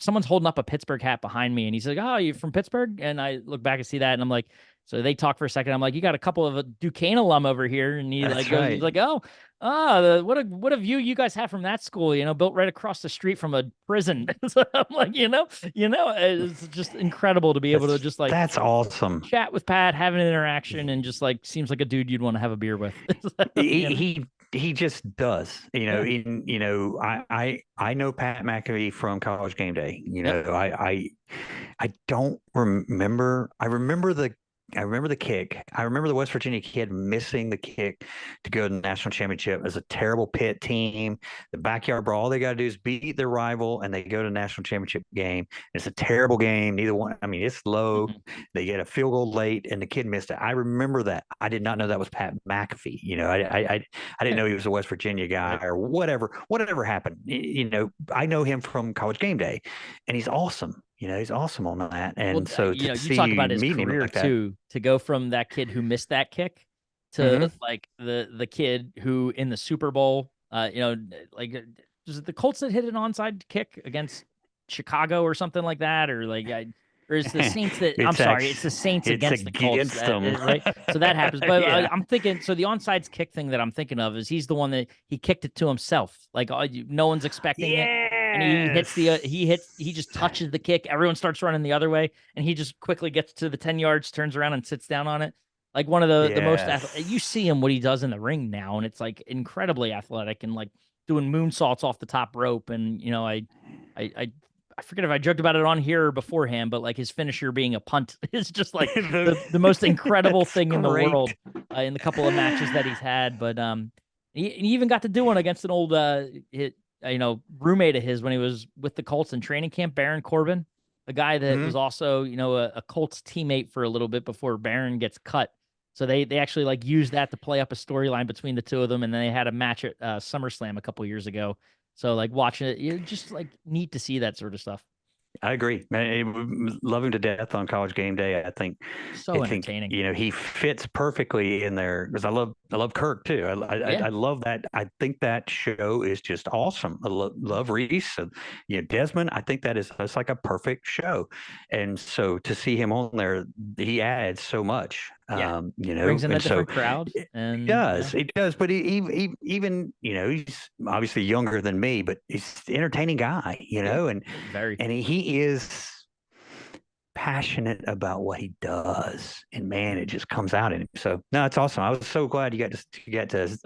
someone's holding up a Pittsburgh hat behind me, and he's like, "Oh, you from Pittsburgh?" And I look back and see that, and I'm like, so they talk for a second. I'm like, "You got a couple of a Duquesne alum over here," and he like goes, he's like, "Oh, what a view you guys have from that school, built right across the street from a prison." So I'm like, it's just incredible to be able to just like, that's awesome, chat with Pat, have an interaction, and just like seems like a dude you'd want to have a beer with. He just does, I know Pat McAfee from College Game Day. I don't remember. I remember the kick. I remember the West Virginia kid missing the kick to go to the national championship as a terrible pit team. The backyard brawl, all they got to do is beat their rival and they go to the national championship game. It's a terrible game. Neither one, I mean, it's low. They get a field goal late and the kid missed it. I remember that. I did not know that was Pat McAfee. I didn't know he was a West Virginia guy or whatever happened. I know him from College Game Day and he's awesome. He's awesome on that. And so you talk about his career like too, to go from that kid who missed that kick to like the kid who in the Super Bowl, like was it the Colts that hit an onside kick against Chicago or something like that? Or like, or it's the Saints that it's the Saints against the Colts, right? So that happens. But I'm thinking, so the onside kick thing that I'm thinking of is he's the one that he kicked it to himself. Like no one's expecting it. And he just touches the kick. Everyone starts running the other way. And he just quickly gets to the 10 yards, turns around and sits down on it. Like one of the most, you see him, what he does in the ring now. And it's like incredibly athletic and like doing moonsaults off the top rope. And, I forget if I joked about it on here beforehand, but like his finisher being a punt is just like the most incredible thing in the world in the couple of matches that he's had. But he even got to do one against an old roommate of his when he was with the Colts in training camp, Baron Corbin, a guy that was also, a Colts teammate for a little bit before Baron gets cut. So they actually like used that to play up a storyline between the two of them. And then they had a match at SummerSlam a couple years ago. So like watching it, just like neat to see that sort of stuff. I agree. Man, love him to death on College Game Day. I think entertaining. He fits perfectly in there because I love I love Kirk too. Yeah. I love that. I think that show is just awesome. I love Reese and Desmond. I think that's like a perfect show, and so to see him on there, he adds so much. Yeah. Brings in a And so different crowd, he and does, he does. But he even he's obviously younger than me, but he's an entertaining guy, yeah, and very. he is passionate about what he does, and man, it just comes out in him. So no, it's awesome. I was so glad you got to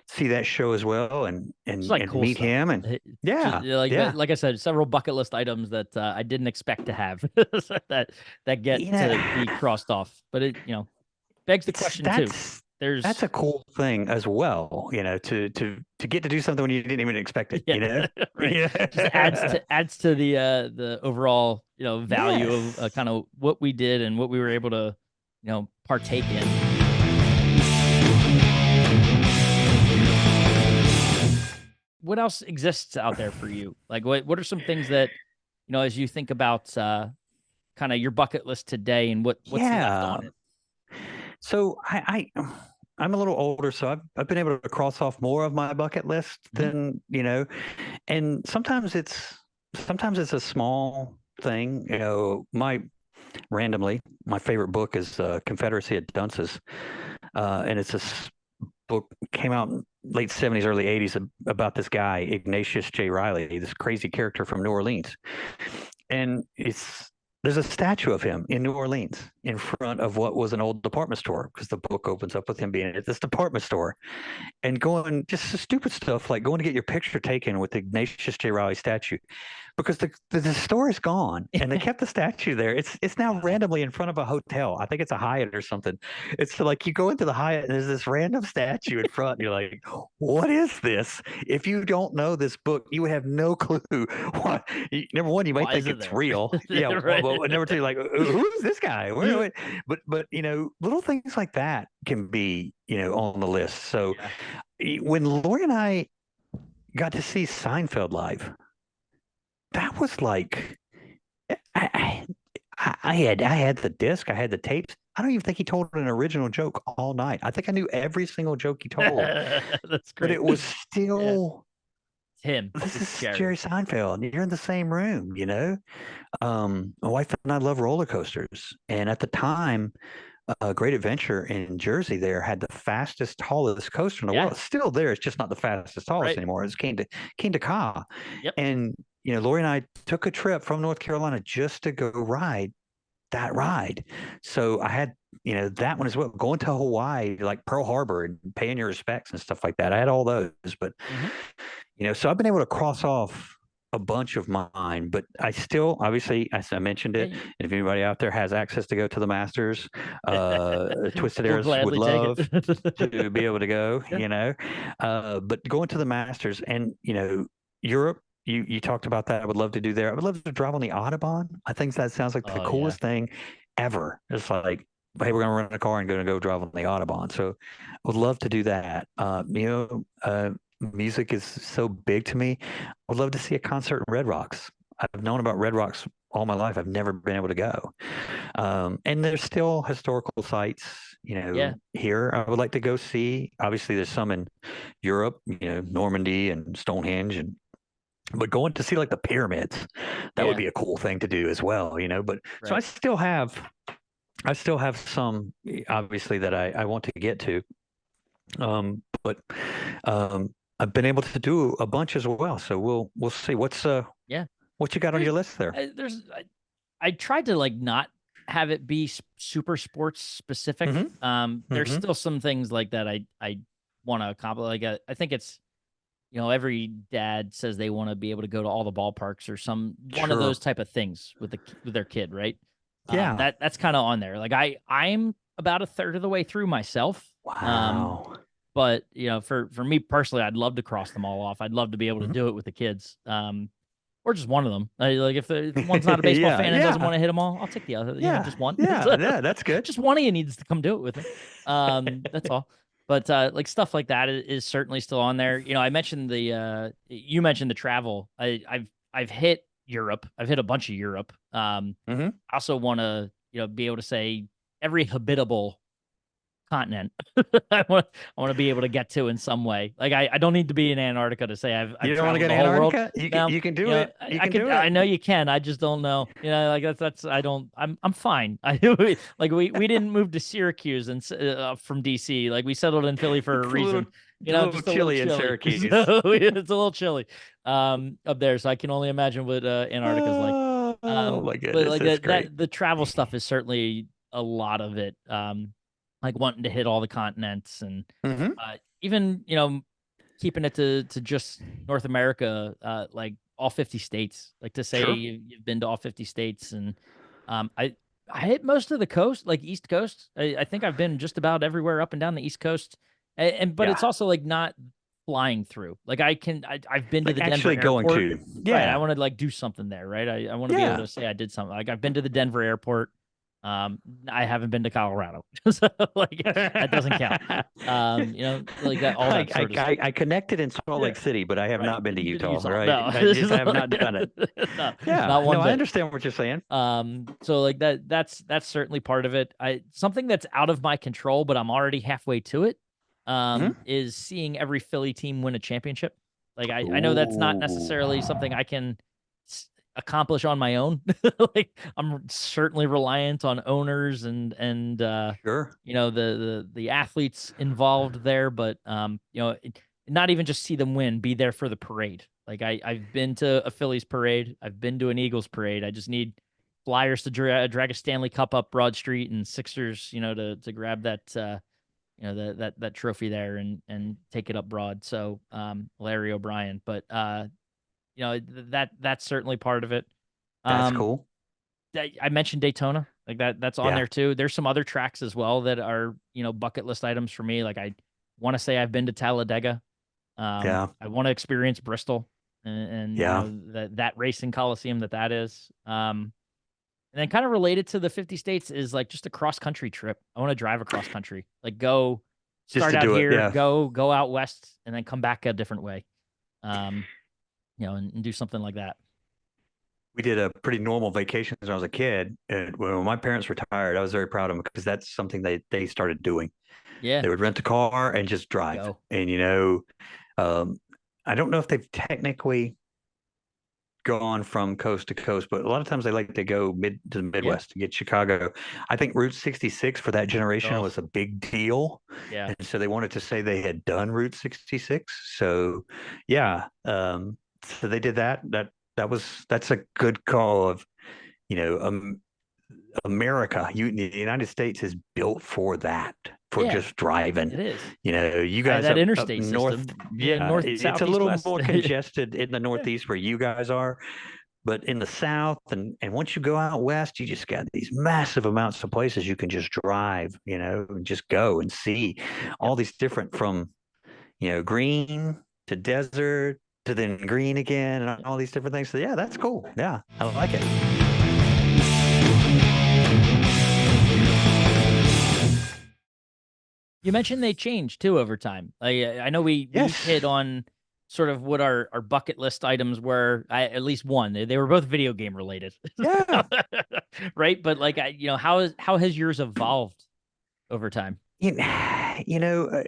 see that show as well, and It's like cool meet stuff. him, and Just yeah, yeah, like I said, several bucket list items that I didn't expect to have that get you know, to be crossed off. But it begs the it's question too. that's There's a cool thing as well, to get to do something when you didn't even expect it, yeah, right. Just yeah. adds to the overall value of Yes. kind of what we did and what we were able to partake in. What else exists out there for you? Like what are some things that as you think about kind of your bucket list today and what's left Yeah. on it? So I'm a little older, so I've been able to cross off more of my bucket list Mhm. than, and sometimes it's a small thing. My favorite book is Confederacy of Dunces, and it's book came out in late '70s, early '80s about this guy Ignatius J. Riley, this crazy character from New Orleans, and there's a statue of him in New Orleans in front of what was an old department store, because the book opens up with him being at this department store and going just stupid stuff like going to get your picture taken with the Ignatius J. Riley statue, because the store is gone and they kept the statue there. It's now Wow. randomly in front of a hotel. I think it's a Hyatt or something. It's like you go into the Hyatt and there's this random statue in front. And you're like, what is this? If you don't know this book, you would have no clue. What Number one, you might Why is think it it's there? real. Yeah. Right. But number two, like, who's this guy? Where? But little things like that can be on the list. So Yeah. when Lori and I got to see Seinfeld live, that was like I, I had the disc, I had the tapes. I don't even think he told an original joke all night. I think I knew every single joke he told, That's but great. it was Yeah. still It's him. this It's is Jerry Jerry. Seinfeld, and you're in the same room. My wife and I love roller coasters, and at the time, Great Adventure in Jersey there had the fastest, tallest coaster in the Yeah. world. It's still there. It's just not the fastest, tallest Right. anymore. It's came to Ka, Yep. and Lori and I took a trip from North Carolina just to go ride that ride. So I had that one as well. Going to Hawaii, like Pearl Harbor, and paying your respects and stuff like that. I had all those, but Hmm. so I've been able to cross off a bunch of mine, but I still, obviously, as I mentioned it, Yeah. and if anybody out there has access to go to the Masters, Twisted We'll Arrows would gladly take love it. to be able to go, Yeah. but going to the Masters and, Europe, you talked about that. I would love to do there. I would love to drive on the Audubon. I think that sounds like the Oh yeah. coolest thing ever. It's like, hey, we're going to rent a car and going to go drive on the Audubon. So I would love to do that. Music is so big to me. I would love to see a concert in Red Rocks. I've known about Red Rocks all my life. I've never been able to go. And there's still historical sites, Yeah. here I would like to go see. Obviously, there's some in Europe, Normandy and Stonehenge, but going to see like the pyramids, that would Yeah. be a cool thing to do as well, But so Right. I still have some, obviously, that I want to get to. But I've been able to do a bunch as well. So we'll see Yeah. what you got on There's your list there. I tried to like not have it be super sports specific. Mm-hmm. There's Mm-hmm. still some things like that I want to accomplish. Like I think it's every dad says they want to be able to go to all the ballparks or one of Sure. those type of things with their kid, right? Yeah. That's kind of on there. Like I'm about a third of the way through myself. Wow. But for me personally, I'd love to cross them all off. I'd love to be able to Mhm. do it with the kids. Or just one of them. Like if one's not a baseball Yeah. fan and doesn't Yeah. want to hit them all, I'll take the other. Yeah. Just one. Yeah. Yeah. That's good. Just one of you needs to come do it with me. That's all. But like stuff like that is certainly still on there. I mentioned you mentioned the travel. I've hit Europe. I've hit a bunch of Europe. Mm-hmm. I also want to be able to say every habitable continent I want to be able to get to in some way. Like I don't need to be in Antarctica to say I've You don't want to traveled go the to whole world. Antarctica? Now, You can you do know, it. You I can could, do I it. know you can. I just don't know. You know, like that's I don't. I'm fine. I like we didn't move to Syracuse and from DC. Like we settled in Philly for a reason. You It's a know, little just a little chilly in chilly. Syracuse. So it's a little chilly up there. So I can only imagine what Antarctica's like. Oh my But goodness, like that's great. that the travel stuff is certainly a lot of it. Like wanting to hit all the continents and Hmm. even keeping it to just North America, like all 50 states. Like to say Sure. you've been to all 50 states, and um, I I hit most of the coast, like East Coast. I think I've been just about everywhere up and down the East Coast, and but it's Yeah. also like not flying through. Like I've been to Like the Denver actually going airport. to. Right. I Yeah. want to like do something there, right? I want to be able Yeah. to say I did something. Like I've been to the Denver airport. I haven't been to Colorado. So like that doesn't count. Like that, all that sort of stuff. I connected in Salt Yeah. Lake City, but I have Right. not been to Been to Utah, Utah. right? No. I just have not done it. No, Yeah. not No, one I bit. understand what you're saying. So like that's certainly part of it. Something that's out of my control, but I'm already halfway to it, Hmm. is seeing every Philly team win a championship. Like I know that's not Ooh. necessarily something I can accomplish on my own. Like I'm certainly reliant on owners and Sure. the athletes involved there, but not even just see them win, be there for the parade. Like I've been to a Phillies parade, I've been to an Eagles parade. I just need Flyers to drag a Stanley Cup up Broad Street, and Sixers, to grab that that trophy there and take it up Broad. So Larry O'Brien, but that's certainly part of it. That's Um, cool. I mentioned Daytona, like that's on Yeah. there too. There's some other tracks as well that are bucket list items for me. Like I want to say I've been to Talladega. Yeah. I want to experience Bristol and Yeah. that racing coliseum that is. And then kind of related to the 50 states is like just a cross country trip. I want to drive across country, like go Just start to out do it. here, Yeah. go out west, and then come back a different way. Um, and do something like that. We did a pretty normal vacation when I was a kid. And when my parents retired, I was very proud of them because that's something they started doing. Yeah, They would rent a car and just drive. go. And um, I don't know if they've technically gone from coast to coast, but a lot of times they like to go mid to the Yeah. Midwest to get Chicago. I think Route 66 for that generation Oh, was a big deal. yeah. And so they wanted to say they had done Route 66. So yeah. So they did that. That's a good call of, you know, America, the United States is built for that, for Yeah, just driving. it is. You guys That up interstate north, system, yeah, north, it's south, a east, little west. more congested in the Yeah. Northeast where you guys are, but in the South and once you go out west, you just got these massive amounts of places you can just drive, and just go and see Yep. all these different from, green to desert to then green again and Yep. all these different things. So yeah, that's cool. Yeah, I like it. You mentioned they changed too over time. I know we each Yes. hit on sort of what our bucket list items were. At least one. They were both video game related, Yeah. right? But like, how has yours evolved over time? You, you know,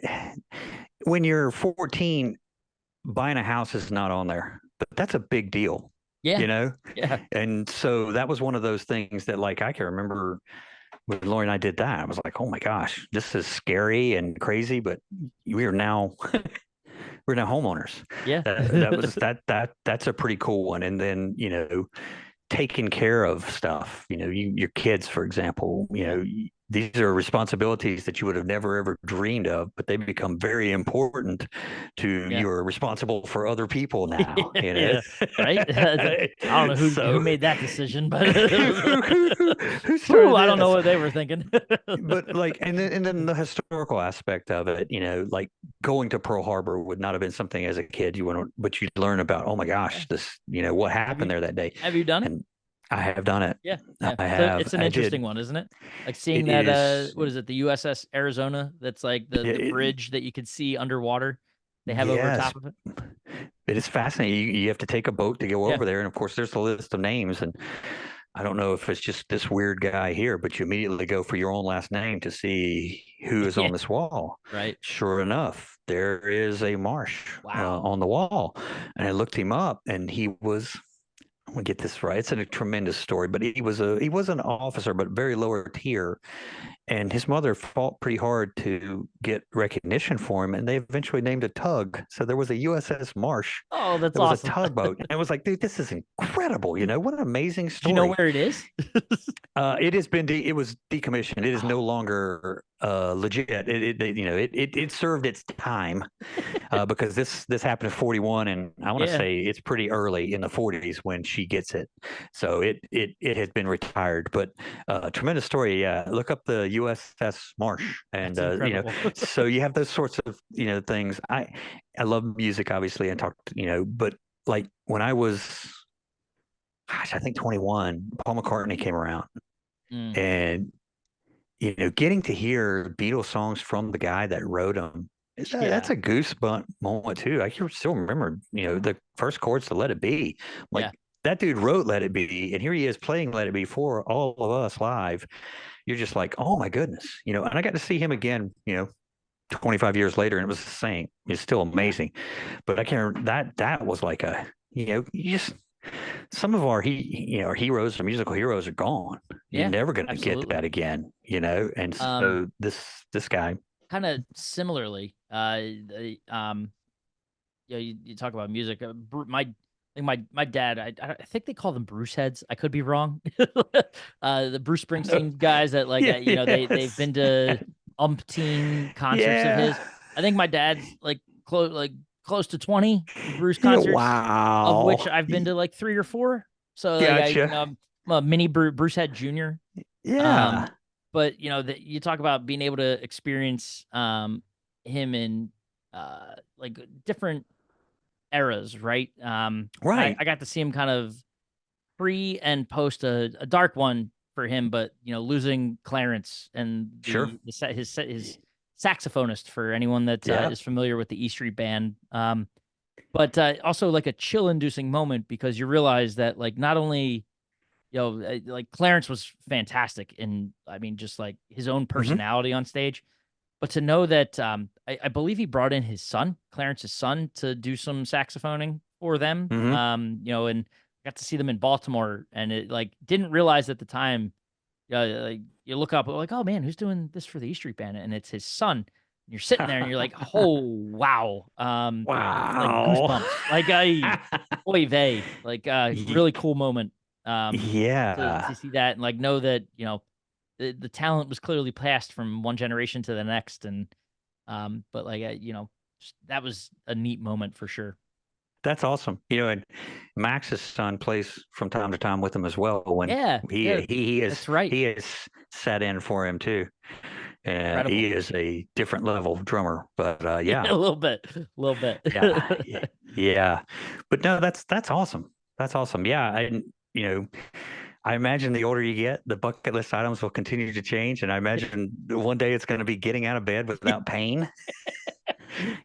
when you're 14, buying a house is not on there, but that's a big deal, Yeah, you know? yeah, And so that was one of those things that, like, I can remember when Lori and I did that. I was like, oh my gosh, this is scary and crazy, but we are now. We're now homeowners. yeah, That's a pretty cool one. And then, taking care of stuff, your kids, for example, yeah, these are responsibilities that you would have never ever dreamed of, but they become very important to yeah. you're responsible for other people now, Yeah, right. I don't know who So made that decision, but who whew, started I don't know this? what they were thinking. But like, and then the historical aspect of it, like going to Pearl Harbor would not have been something as a kid but you'd learn about, oh my Yeah. gosh, this, what Have you happened there that day. have you done it? And I have done it. Yeah, yeah. I So have. it's an I interesting did. one, isn't it? Like seeing It that is. what is it, the USS Arizona, that's like the It, bridge that you could see underwater they have over yes, top of it. it is fascinating. You have to take a boat to go Yeah. over there, and of course, there's a list of names, and I don't know if it's just this weird guy here, but you immediately go for your own last name to see who is Yeah, on this wall. right. Sure enough, there is a Marsh Wow. on the wall. And I looked him up, and he was, I'm gonna get this right. It's a tremendous story, but he was an officer, but very lower tier, and his mother fought pretty hard to get recognition for him, and they eventually named a tug. So there was a USS Marsh. Oh, that's There was a awesome. tugboat, and it was like, dude, this is incredible. You know, what an amazing Do you know story. where it is? It has been it was decommissioned. It is no Oh, longer legit. It served its time because this happened in 41, and I want to yeah. say it's pretty early in the 40s when she gets it. So it has been retired. But tremendous story. Yeah, look up the USS Marsh, and That's incredible. so you have those sorts of things. I love music, obviously, and but like when I was, gosh, I think 21, Paul McCartney came around, Mm, and getting to hear Beatles songs from the guy that wrote them, that's yeah. a goosebump moment too. I can still remember, the first chords to Let It Be. Like Yeah. that dude wrote Let It Be, and here he is playing Let It Be for all of us live. You're just like, oh my goodness, and I got to see him again, 25 years later, and it was the same. It's still Yeah. amazing. But I can't remember that was like you just some of our heroes, our musical heroes are gone. You're Yeah. never going to get Absolutely. that again, and Um, so this guy, kind of similarly, you talk about music. My I think my dad, I think they call them Bruce heads. I could be wrong. The Bruce Springsteen guys that like they've yes, been to umpteen concerts of yeah, his. I think my dad's close to 20 Bruce yeah, concerts, of which wow, I've been to like 3 or 4. So like gotcha, I'm a mini Bruce head junior. Um, yeah, but you talk about being able to experience him in like different eras, right? right, I got to see him kind of pre and post a dark one for him, but losing Clarence and sure, his saxophonist, for anyone that yeah, is familiar with the E Street Band. But also like a chill inducing moment, because you realize that like not only like Clarence was fantastic, and I mean just like his own hmm personality on stage, but to know that I believe he brought in his son, Clarence's son, to do some saxophoning for them. hmm And got to see them in Baltimore, and it like didn't realize at the time. Like you look up, like, oh man, who's doing this for the E Street Band? And it's his son. And you're sitting there, and you're like, oh wow, like wow, goosebumps. Like oy vey, like really Ye- cool moment. To yeah. see that and like know that the talent was clearly passed from one generation to the next. And but like that was a neat moment for sure. That's awesome. And Max's son plays from time to time with him as well. When Yeah, yeah, he that's right. he is sat in for him too. He Incredible. is a different level drummer. But Yeah, yeah, a little bit, a little bit. yeah. But no, that's awesome. That's awesome. Yeah, you know, I imagine the older you get, the bucket list items will continue to change, and I imagine one day it's going to be getting out of bed without pain.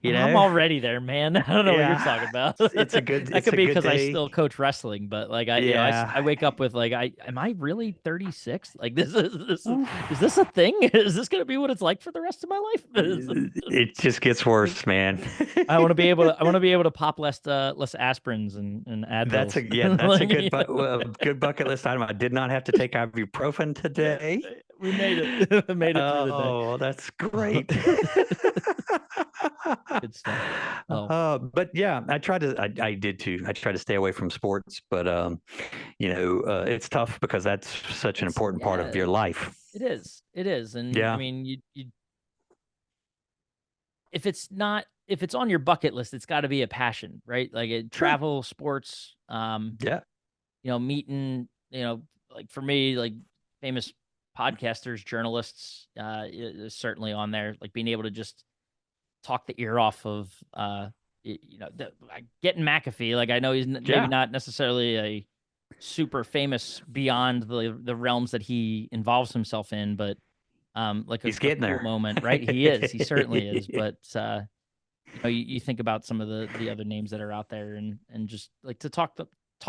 You I'm know, already there, man. I don't know what you're yeah, talking about. That it's could a be good because I day. still coach wrestling, but like I Yeah. wake up with like, I am I really 36? Like is Oof. this a thing? Is this gonna be what it's like for the rest of my life? It just gets Like, worse, man. I want to be able to pop less aspirins and That's Advils. that's a Like, good good bucket list item. I did not have to take ibuprofen yeah, today. we made it. We made it through the day. Oh, that's great. Good stuff. Oh, But yeah, I did too. I try to stay away from sports, but it's tough because that's such an it's important part of yeah, your life. it is. It is. And I Yeah, mean, you if it's on your bucket list, it's got to be a passion, right? Like sure. travel, sports, Yeah. meeting, like for me, like famous podcasters, journalists, is certainly on there. Like being able to just talk the ear off of, like getting McAfee. Like I know he's maybe Yeah. not necessarily a super famous beyond the realms that he involves himself in, but like He's a getting cool there. moment, right? He is. He certainly is. But you think about some of the other names that are out there, and just like to talk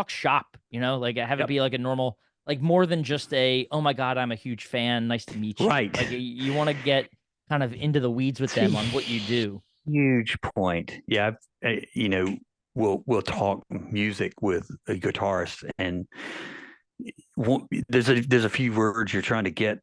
shop, like have it Yep. be like a normal like more than just a, oh my God, I'm a huge fan. Nice to meet you. Right. Like you want to get kind of into the weeds with them on what you do. Huge point. Yeah, you know, we'll talk music with a guitarist, and there's a few words you're trying to get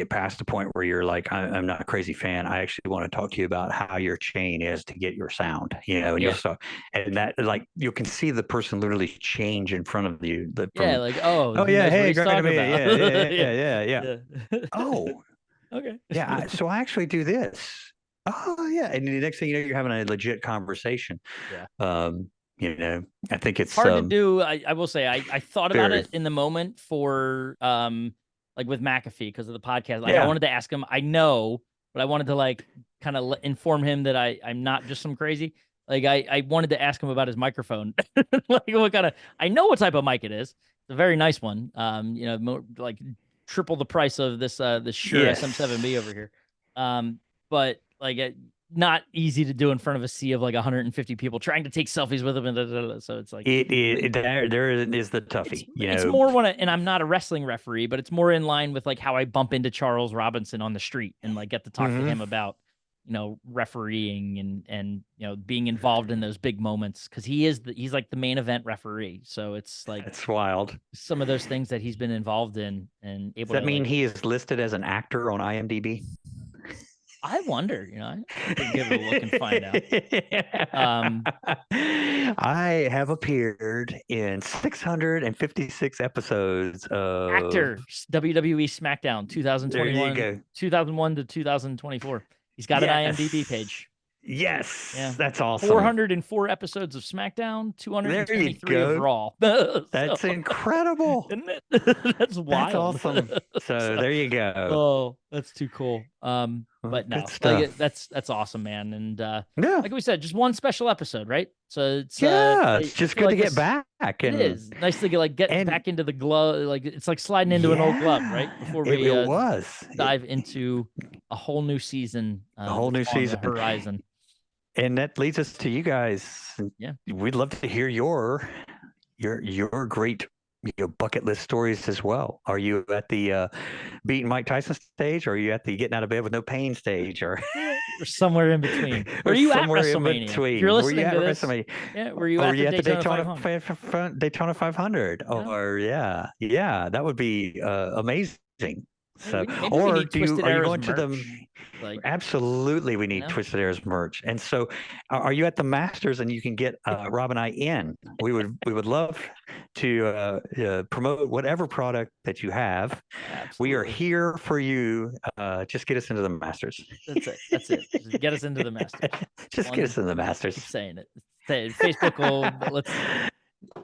past the point where you're like, I'm not a crazy fan. I actually want to talk to you about how your chain is to get your sound, you know, and Yeah. you'll start, and that, like, you can see the person literally change in front of you. Yeah, like, oh, Oh he yeah, knows what hey, he's great to talking meet you. about. Yeah. Yeah. Oh, Okay. yeah. So I actually do this. Oh yeah, and the next thing you know, you're having a legit conversation. Yeah. You know, I think it's Hard to do. I will say I thought about very, it in the moment for like with McAfee because of the podcast. Like I yeah. wanted to ask him, I know, but I wanted to like kind of inform him that I'm not just some crazy. Like I wanted to ask him about his microphone. Like what kind of, I know what type of mic it is. It's a very nice one. You know, like triple the price of this Shure Yes. SM7B over here. But like not easy to do in front of a sea of like 150 people trying to take selfies with him, and so it's like there is the toughie. it's more one, and I'm not a wrestling referee, but it's more in line with like how I bump into Charles Robinson on the street and like get to talk to him about, you know, refereeing and you know, being involved in those big moments because he's like the main event referee. So it's like it's wild. some of those things that he's been involved in and able Does that to mean like, he is listed as an actor on IMDb? I wonder, you know, I could give it a look and find out. I have appeared in 656 episodes of Actor WWE SmackDown 2021, There you go. 2001 to 2024. He's got an IMDb page. Yes, Yeah, that's awesome. 404 episodes of SmackDown, 223 of Raw. That's incredible, isn't it? That's wild. That's awesome. So there you go. Oh, that's too cool. But no, like that's awesome, man. And yeah, like we said, just one special episode, right? So it's it's just good to get back. It is nice to get back into the glove. Like it's like sliding into an old glove, right? Before we dive into a whole new season. A whole new season on the horizon. And that leads us to you guys. Yeah, we'd love to hear your great bucket list stories as well. Are you at the beating Mike Tyson stage, or are you at the getting out of bed with no pain stage, or somewhere in between? Were you at WrestleMania? If you're listening to this, yeah, were you at the Daytona 500? Yeah. Or yeah, that would be amazing. So, or are you going to the? Like, absolutely, we need Twisted Arrows merch. And so, are you at the Masters and you can get Rob and I in? We would love to promote whatever product that you have. Absolutely. We are here for you. Just get us into the Masters. That's it. Just get us into the Masters. Just get us into the Masters. Keep saying it. Say it. Facebook will let's.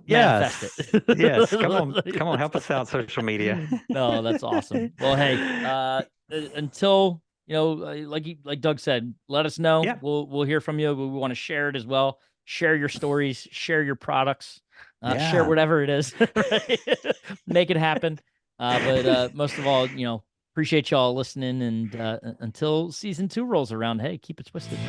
Yes. Manifest it. Yes. Come on, help us out, social media. No, that's awesome. Well, hey, until you know, like Doug said, let us know. Yeah. We'll hear from you. We want to share it as well. Share your stories. Share your products. Share whatever it is. Right? Make it happen. But most of all, you know, appreciate y'all listening. And until season 2 rolls around, hey, keep it twisted.